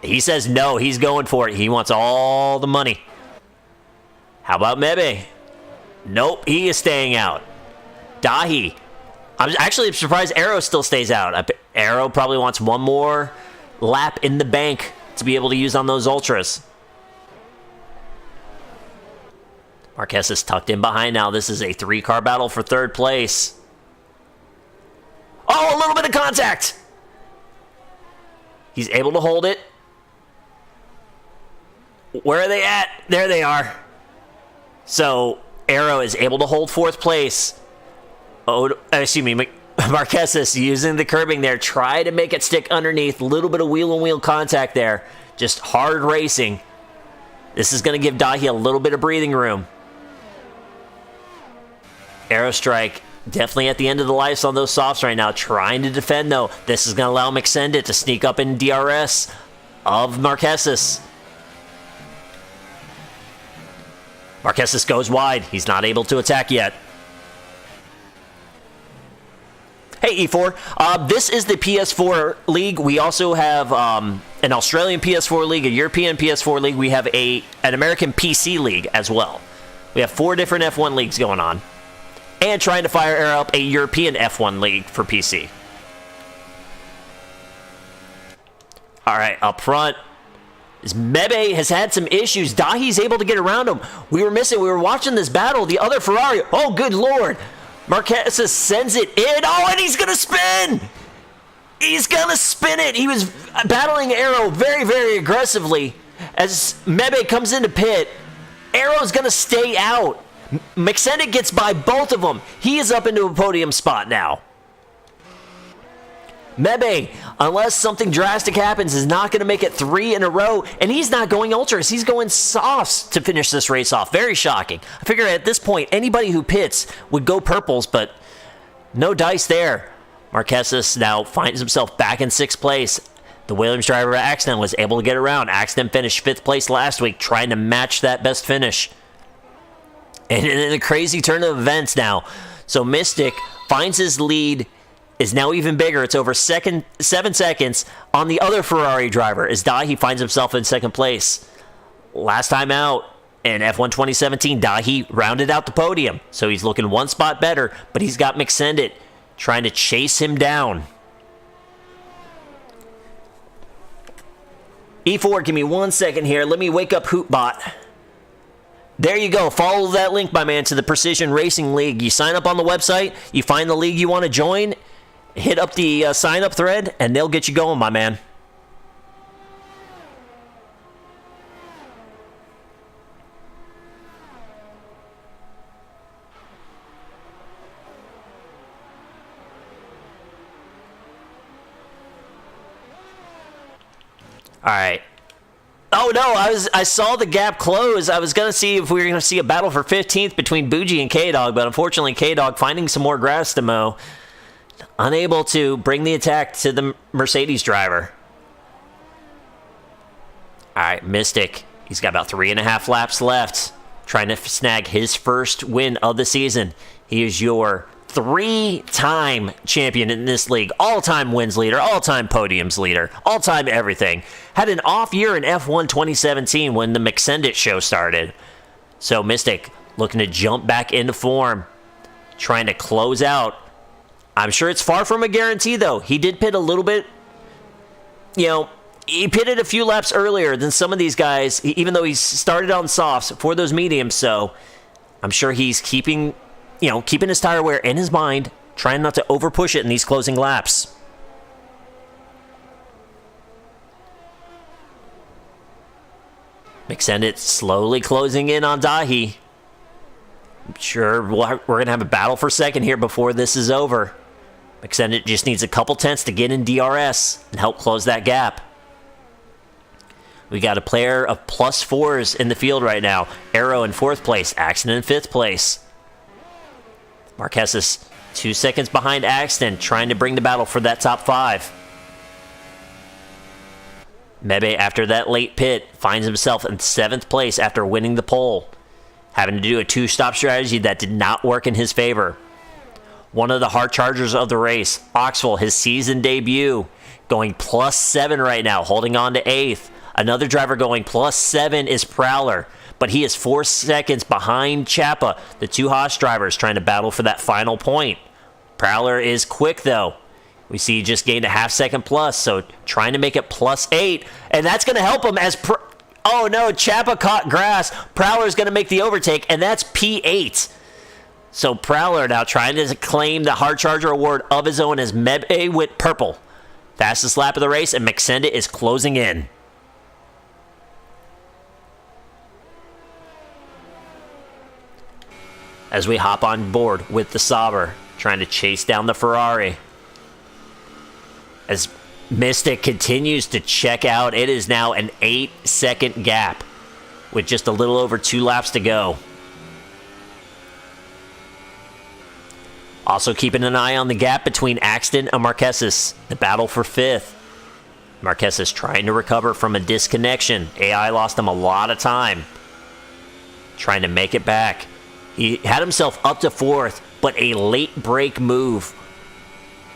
He says no, he's going for it. He wants all the money. How about Mebe? Nope, he is staying out. Dahi. I'm actually surprised Arrow still stays out. Arrow probably wants one more lap in the bank to be able to use on those Ultras. Marquez is tucked in behind now. This is a 3-car battle for third place. Oh, a little bit of contact. He's able to hold it. Where are they at? There they are. So Arrow is able to hold fourth place. Marquez using the curbing there. Try to make it stick underneath. A little bit of wheel-on-wheel contact there. Just hard racing. This is going to give Dahi a little bit of breathing room. Arrow Strike definitely at the end of the life on those softs right now. Trying to defend, though. This is going to allow McSendit to sneak up in DRS of Marquez. Marquez goes wide. He's not able to attack yet. Hey, E4. This is the PS4 League. We also have an Australian PS4 League, a European PS4 League. We have an American PC League as well. We have 4 different F1 leagues going on. And trying to fire up a European F1 League for PC. All right, up front. Mebe has had some issues. Dahi's able to get around him. We were watching this battle. The other Ferrari. Oh, good Lord. Marquez sends it in. Oh, and he's going to spin. He's going to spin it. He was battling Arrow very, very aggressively. As Mebe comes into pit, Arrow's going to stay out. McSendit gets by both of them. He is up into a podium spot now. Mebe, unless something drastic happens, is not going to make it 3 in a row, and he's not going Ultras. He's going Softs to finish this race off. Very shocking. I figure at this point, anybody who pits would go Purples, but no dice there. Marquez now finds himself back in 6th place. The Williams driver, Axton, was able to get around. Axton finished 5th place last week, trying to match that best finish. And in a crazy turn of events now, so Mystic finds his lead is now even bigger. It's over 7 seconds on the other Ferrari driver as Dahi finds himself in second place. Last time out in F1 2017, Dahi rounded out the podium, so he's looking one spot better, but he's got McSendit trying to chase him down. E4, give me 1 second here. Let me wake up Hootbot. There you go. Follow that link, my man, to the Precision Racing League. You sign up on the website, you find the league you want to join, hit up the sign-up thread, and they'll get you going, my man. All right. Oh no, I saw the gap close. I was gonna see if we were gonna see a battle for 15th between Bougie and K-Dog, but unfortunately K-Dog finding some more grass to mow, unable to bring the attack to the Mercedes driver. All right, Mystic. He's got about 3.5 laps left, trying to snag his first win of the season. He is your 3-time champion in this league, all-time wins leader, all-time podiums leader, all-time everything. Had an off year in F1 2017 when the McSendit show started. So Mystic looking to jump back into form, trying to close out. I'm sure it's far from a guarantee, though. He did pit a little bit, he pitted a few laps earlier than some of these guys, even though he's started on softs for those mediums, so I'm sure he's keeping his tire wear in his mind, trying not to over-push it in these closing laps. McSendit slowly closing in on Dahi. I'm sure we're going to have a battle for second here before this is over. McSendit just needs a couple tenths to get in DRS and help close that gap. We got a player of +4s in the field right now. Arrow in 4th place, Axton in 5th place. Marquez is 2 seconds behind Axton, trying to bring the battle for that top 5. Mebe, after that late pit, finds himself in 7th place after winning the pole, having to do a 2-stop strategy that did not work in his favor. One of the hard chargers of the race, Oxwell, his season debut, going +7 right now, holding on to 8th. Another driver going +7 is Prowler, but he is 4 seconds behind Chapa, the 2 Haas drivers trying to battle for that final point. Prowler is quick, though. We see he just gained a half second plus, so trying to make it +8, and that's going to help him as... Oh no, Chapa caught grass. Prowler's going to make the overtake, and that's P8. So Prowler now trying to claim the hard charger award of his own as Mebe with purple. Fastest lap of the race, and McSendit is closing in. As we hop on board with the Sauber, trying to chase down the Ferrari. As Mystic continues to check out, it is now an 8-second gap with just a little over 2 laps to go. Also keeping an eye on the gap between Axton and Marquez, the battle for 5th. Marquez is trying to recover from a disconnection. AI lost him a lot of time, trying to make it back. He had himself up to 4th, but a late break move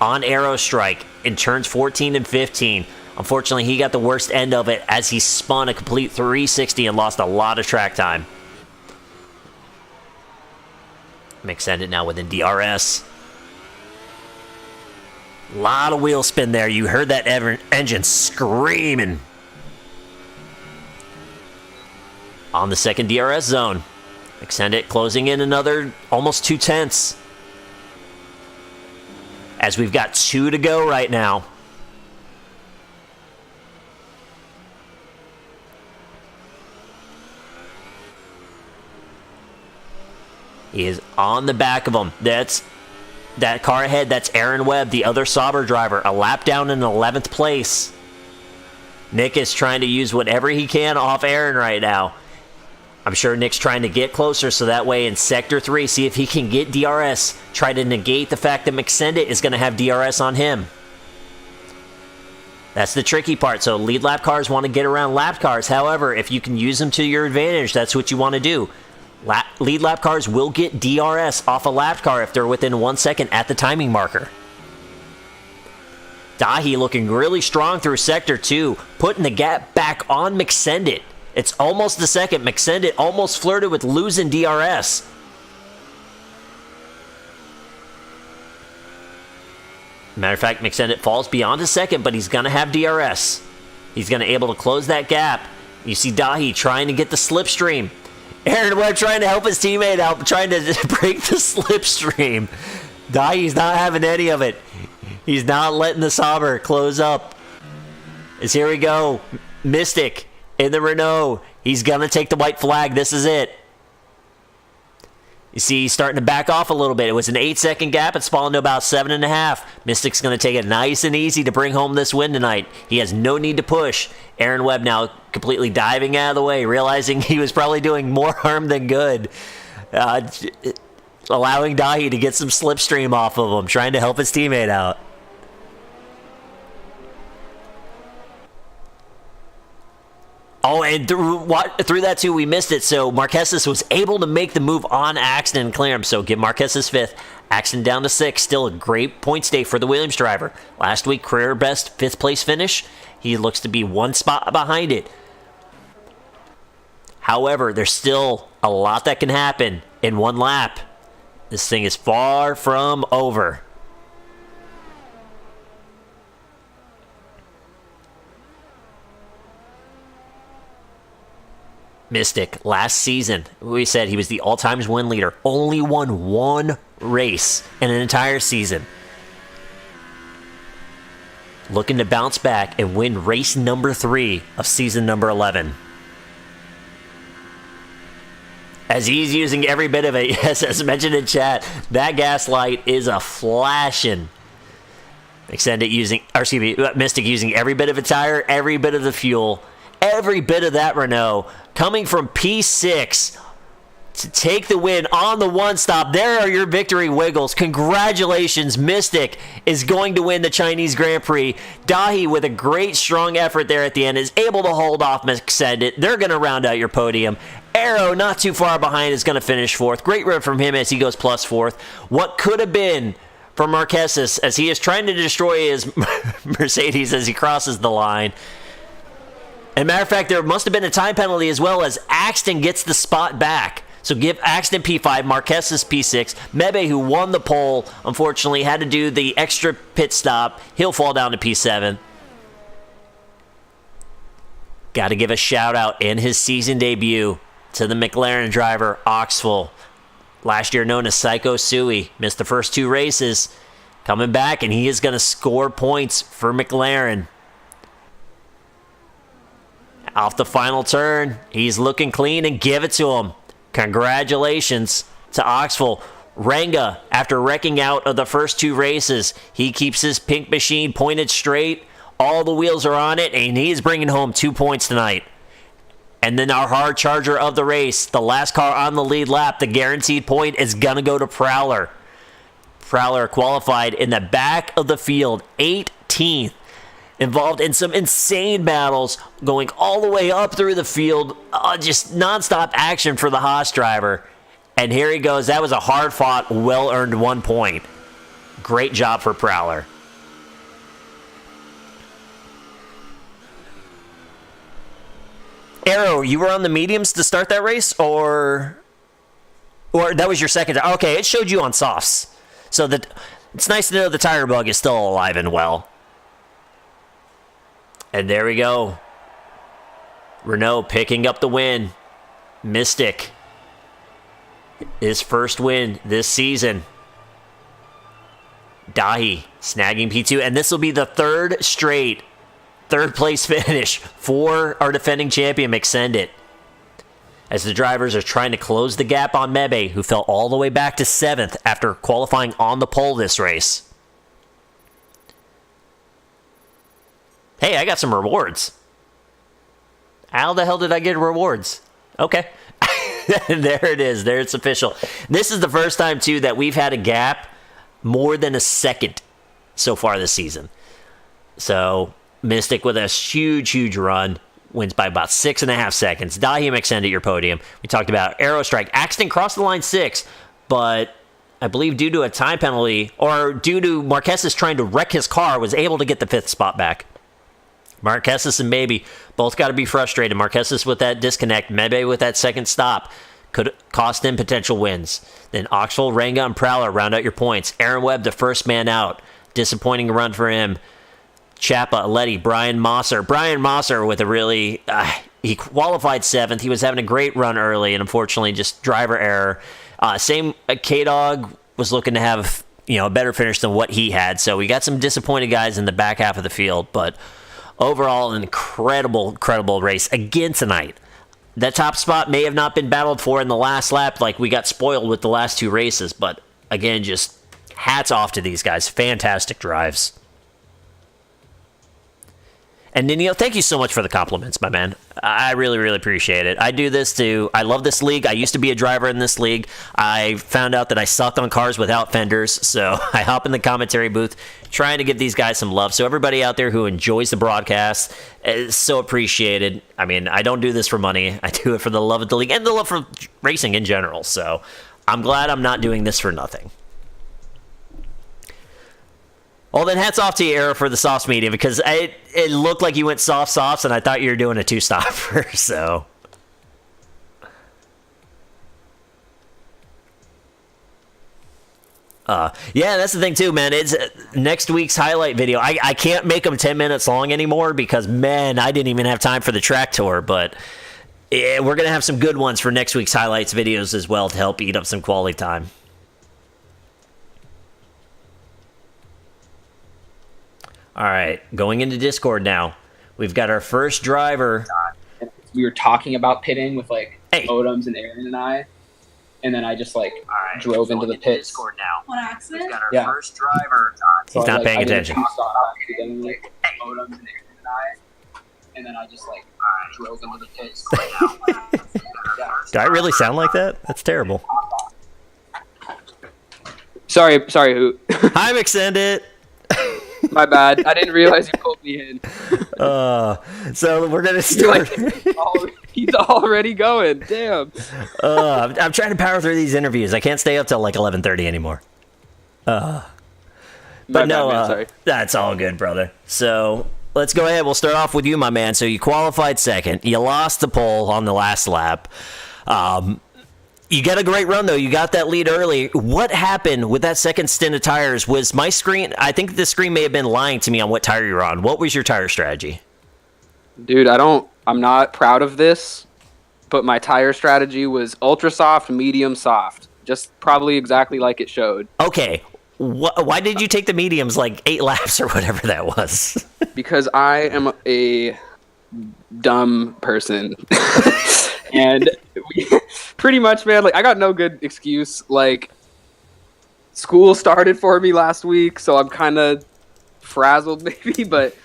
on Arrow Strike in turns 14 and 15. Unfortunately, he got the worst end of it as he spun a complete 360 and lost a lot of track time. McSendit now within DRS. A lot of wheel spin there. You heard that engine screaming. On the second DRS zone. McSendit closing in another almost 2 tenths. As we've got 2 to go right now. He is on the back of him. That's that car ahead. That's Aaron Webb, the other Sauber driver. A lap down in 11th place. Nick is trying to use whatever he can off Aaron right now. I'm sure Nick's trying to get closer so that way in Sector 3, see if he can get DRS. Try to negate the fact that McSendit is going to have DRS on him. That's the tricky part. So lead lap cars want to get around lap cars. However, if you can use them to your advantage, that's what you want to do. Lead lap cars will get DRS off a lap car if they're within 1 second at the timing marker. Dahi looking really strong through Sector 2, putting the gap back on McSendit. It's almost the second. McSendit almost flirted with losing DRS. Matter of fact, McSendit falls beyond a second, but he's going to have DRS. He's going to be able to close that gap. You see Dahi trying to get the slipstream. Aaron Webb trying to help his teammate out, trying to break the slipstream. Dahi's not having any of it. He's not letting the Sauber close up. As here we go. Mystic in the Renault. He's going to take the white flag. This is it. You see, he's starting to back off a little bit. It was an 8-second gap. It's fallen to about 7.5. Mystic's going to take it nice and easy to bring home this win tonight. He has no need to push. Aaron Webb now completely diving out of the way, realizing he was probably doing more harm than good. Allowing Dahi to get some slipstream off of him, trying to help his teammate out. Oh, and through that, too, we missed it. So Marquez was able to make the move on Axton and clear him. So give Marquez 5th. Axton down to 6th. Still a great points day for the Williams driver. Last week, career best 5th place finish. He looks to be one spot behind it. However, there's still a lot that can happen in one lap. This thing is far from over. Mystic, last season, we said he was the all-time win leader. Only won one race in an entire season. Looking to bounce back and win race number 3 of season number 11. As he's using every bit of it, yes, as mentioned in chat, that gas light is a flashing. Mystic using every bit of a tire, every bit of the fuel, every bit of that Renault, coming from P6 to take the win on the one stop. There are your victory wiggles. Congratulations, Mystic is going to win the Chinese Grand Prix. Dahi, with a great, strong effort there at the end, is able to hold off McSendit. They're going to round out your podium. Arrow, not too far behind, is going to finish 4th. Great run from him as he goes plus 4th. What could have been for Marquez as he is trying to destroy his Mercedes as he crosses the line. And matter of fact, there must have been a time penalty as well, as Axton gets the spot back. So give Axton P5, Marquez is P6. Mebe, who won the pole, unfortunately had to do the extra pit stop. He'll fall down to P7. Got to give a shout out in his season debut to the McLaren driver, Oxful. Last year known as Psycho Sui. Missed the first 2 races. Coming back, and he is going to score points for McLaren. Off the final turn, he's looking clean, and give it to him. Congratulations to Oxful. Ranga, after wrecking out of the first 2 races, he keeps his pink machine pointed straight. All the wheels are on it, and he is bringing home 2 points tonight. And then our hard charger of the race, the last car on the lead lap, the guaranteed point is going to go to Prowler. Prowler qualified in the back of the field, 18th. Involved in some insane battles, going all the way up through the field. Just nonstop action for the Haas driver. And here he goes. That was a hard-fought, well-earned 1 point. Great job for Prowler. Arrow, you were on the mediums to start that race, or that was your second? Okay, it showed you on softs. So it's nice to know the tire bug is still alive and well. And there we go. Renault picking up the win. Mystic, his first win this season. Dahi snagging P2, and this will be the 3rd straight third place finish for our defending champion, McSendit. As the drivers are trying to close the gap on Mebe, who fell all the way back to 7th after qualifying on the pole this race. Hey, I got some rewards. How the hell did I get rewards? Okay. There it is. There it's official. This is the first time, too, that we've had a gap more than a second so far this season. So, Mystic with a huge, huge run. Wins by about 6.5 seconds. Dahi McSendit your podium. We talked about Aerostrike. Axton crossed the line 6, but I believe due to a time penalty or due to Marquez trying to wreck his car, was able to get the 5th spot back. Marquez and Maybe both got to be frustrated. Marquez with that disconnect, Maybe with that second stop could cost him potential wins. Then Oxford, Ranga, and Prowler round out your points. Aaron Webb, the first man out. Disappointing run for him. Chapa, Letty, Brian Mosser. Brian Mosser with a really... he qualified 7th. He was having a great run early, and unfortunately just driver error. Same K-Dog was looking to have a better finish than what he had. So we got some disappointed guys in the back half of the field. But overall, an incredible race again tonight. That top spot may have not been battled for in the last lap, like we got spoiled with the last 2 races, but again, just hats off to these guys. Fantastic drives. And Nino, thank you so much for the compliments, my man. I really appreciate it. I love this league. I used to be a driver in this league. I found out that I sucked on cars without fenders, so I hop in the commentary booth trying to give these guys some love. So everybody out there who enjoys the broadcast is so appreciated. I mean, I don't do this for money. I do it for the love of the league and the love for racing in general. So I'm glad I'm not doing this for nothing. Well, then hats off to you, Era, for the softs medium, because it looked like you went softs, and I thought you were doing a 2-stopper, so... yeah, that's the thing, too, man. It's next week's highlight video. I can't make them 10 minutes long anymore because, man, I didn't even have time for the track tour, but we're going to have some good ones for next week's highlights videos as well to help eat up some quality time. All right, going into Discord now. We've got our first driver. We were talking about pitting with Odoms and Aaron and I, and then I just drove into the pits. Discord now. On accident? We've got our first driver. So He's not paying attention. Odoms and Aaron and I, and then I just drove into the pits. Do I really sound like that? That's terrible. Sorry, who? Hi, Extended. My bad. I didn't realize you pulled me in. So we're gonna start. He's already going. Damn. I'm trying to power through these interviews. I can't stay up till 11:30 anymore. But sorry. That's all good, brother. So let's go ahead. We'll start off with you, my man. So you qualified 2nd. You lost the pole on the last lap. You got a great run, though. You got that lead early. What happened with that second stint of tires? Was my screen... I think the screen may have been lying to me on what tire you're on. What was your tire strategy? Dude, I'm not proud of this, but my tire strategy was ultra soft, medium soft. Just probably exactly like it showed. Okay. Why did you take the mediums 8 laps or whatever that was? Because I am a dumb person. And pretty much, man, I got no good excuse. School started for me last week, so I'm kind of frazzled maybe. But,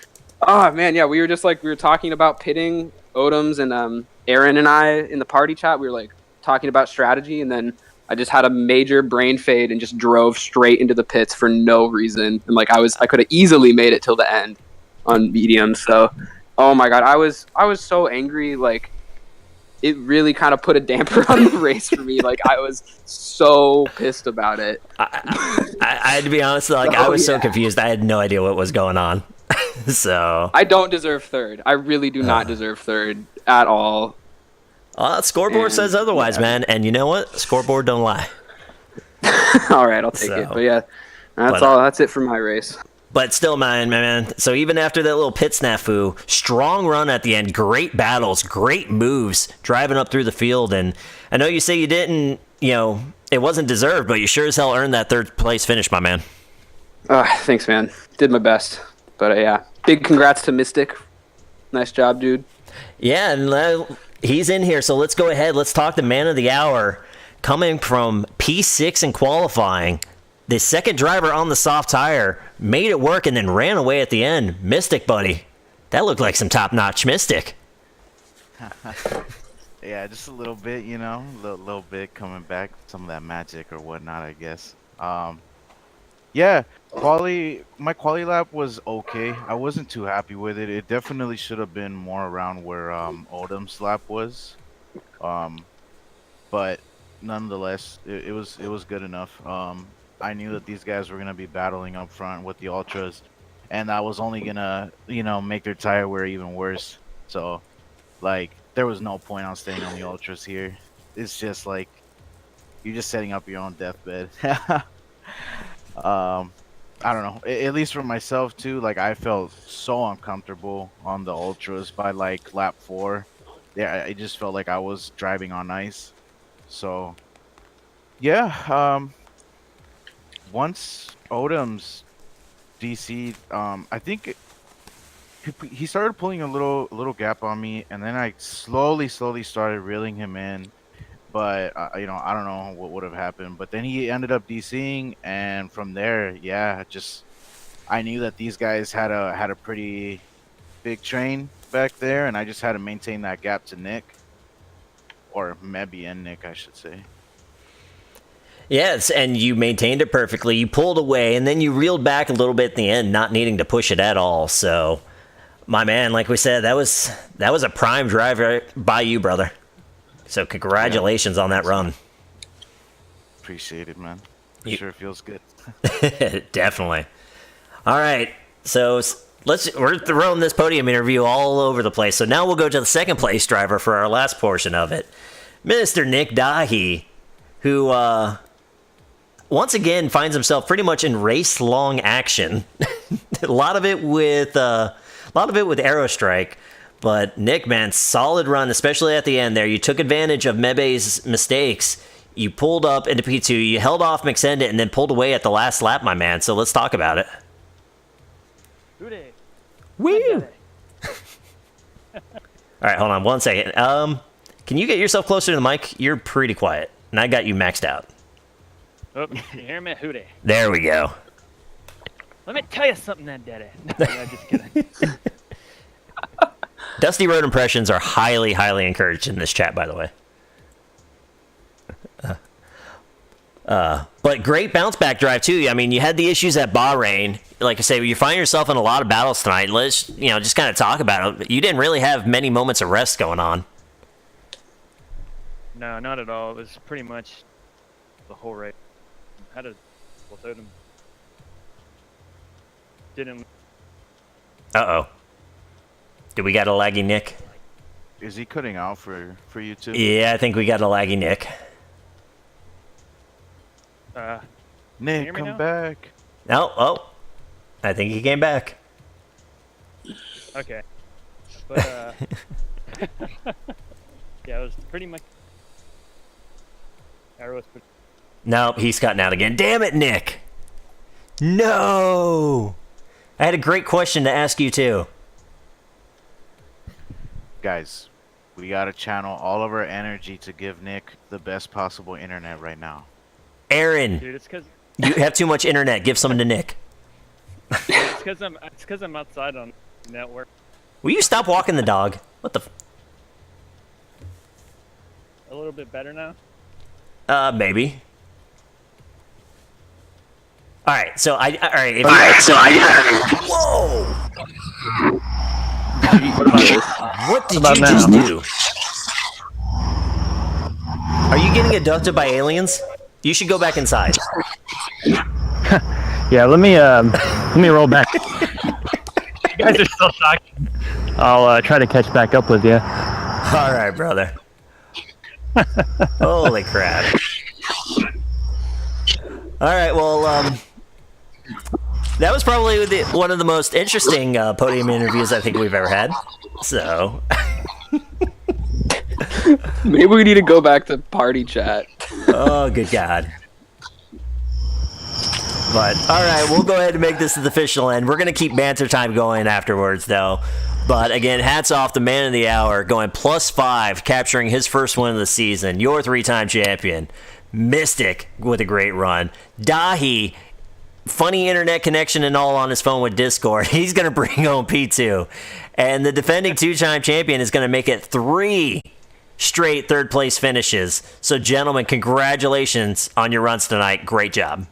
oh, man, yeah, we were talking about pitting, Odoms and Aaron and I in the party chat. We were, talking about strategy, and then I just had a major brain fade and just drove straight into the pits for no reason. And, I could have easily made it till the end on medium. So, oh, my God, I was so angry, it really kind of put a damper on the race for me. I was so pissed about it. I had to be honest, I was so confused. I had no idea what was going on. So I don't deserve 3rd. I really do not deserve 3rd at all. Scoreboard says otherwise, man. And you know what? Scoreboard don't lie. All right, I'll take it. But yeah, that's it for my race. But still, man. So even after that little pit snafu, strong run at the end, great battles, great moves, driving up through the field. And I know you say you didn't, it wasn't deserved, but you sure as hell earned that 3rd place finish, my man. Thanks, man. Did my best. But yeah, big congrats to Mystic. Nice job, dude. Yeah, and he's in here, so let's go ahead. Let's talk the man of the hour. Coming from P6 in qualifying, the second driver on the soft tire made it work and then ran away at the end. Mystic, buddy. That looked like some top-notch Mystic. Yeah, just a little bit, a little bit coming back, some of that magic or whatnot, I guess. Yeah, my quali lap was okay. I wasn't too happy with it. It definitely should have been more around where Odom's lap was. But nonetheless, it was good enough. I knew that these guys were gonna be battling up front with the ultras, and that was only gonna make their tire wear even worse. So like there was no point on staying on the ultras here. It's just like you're just setting up your own deathbed. I don't know. At least for myself too, like I felt so uncomfortable on the ultras by like lap 4. Yeah, it just felt like I was driving on ice. So yeah, once Odom's DC'd, I think he started pulling a little gap on me, and then I slowly started reeling him in. But I don't know what would have happened. But then he ended up DCing, and from there, yeah, I knew that these guys had a pretty big train back there, and I just had to maintain that gap to Nick, or Mebby and Nick, I should say. Yes, and you maintained it perfectly. You pulled away, and then you reeled back a little bit at the end, not needing to push it at all. So, my man, like we said, that was a prime drive by you, brother. So congratulations on that run. Appreciate it, man. Sure feels good. Definitely. All right, so we're throwing this podium interview all over the place. So now we'll go to the second place driver for our last portion of it, Mr. Nick Dahi, who once again finds himself pretty much in race-long action. a lot of it with Aerostrike. But Nick, man, solid run, especially at the end there. You took advantage of Mebe's mistakes. You pulled up into P2. You held off McSendit and then pulled away at the last lap, my man. So let's talk about it. Woo! All right, hold on one second. Can you get yourself closer to the mic? You're pretty quiet, and I got you maxed out. Oh, you hear me, Hootie? There we go. Let me tell you something, then, Daddy. No, just kidding. Dusty Road impressions are highly, highly encouraged in this chat, by the way. But great bounce back drive too. I mean, you had the issues at Bahrain. Like I say, you find yourself in a lot of battles tonight. Let's just kind of talk about it. You didn't really have many moments of rest going on. No, not at all. It was pretty much the whole race. Had a totem. Didn't. Uh-oh. Did we got a laggy Nick? Is he cutting out for you too? Yeah, I think we got a laggy Nick. Nick, come back. No, I think he came back. Okay. But, yeah, it was pretty much... No, he's cutting out again. Damn it, Nick! No! I had a great question to ask you, too. Guys, we gotta channel all of our energy to give Nick the best possible internet right now. Aaron, Dude, it's because you have too much internet. Give some to Nick. I'm outside on network. Will you stop walking the dog? What the? A little bit better now. Maybe. All right. So Whoa! What did you just do? Are you getting abducted by aliens? You should go back inside. Yeah, let me roll back. You guys are still shocking. I'll try to catch back up with you. All right, brother. Holy crap. All right, well, that was probably one of the most interesting podium interviews I think we've ever had. So... Maybe we need to go back to party chat. Oh, good God. But, all right, we'll go ahead and make this the official end. We're going to keep banter time going afterwards, though. But, again, hats off the man of the hour, going +5, capturing his first win of the season. Your 3-time champion. Mystic with a great run. Dahi, funny internet connection and all on his phone with Discord. He's going to bring home P2. And the defending 2-time champion is going to make it 3 straight third-place finishes. So, gentlemen, congratulations on your runs tonight. Great job.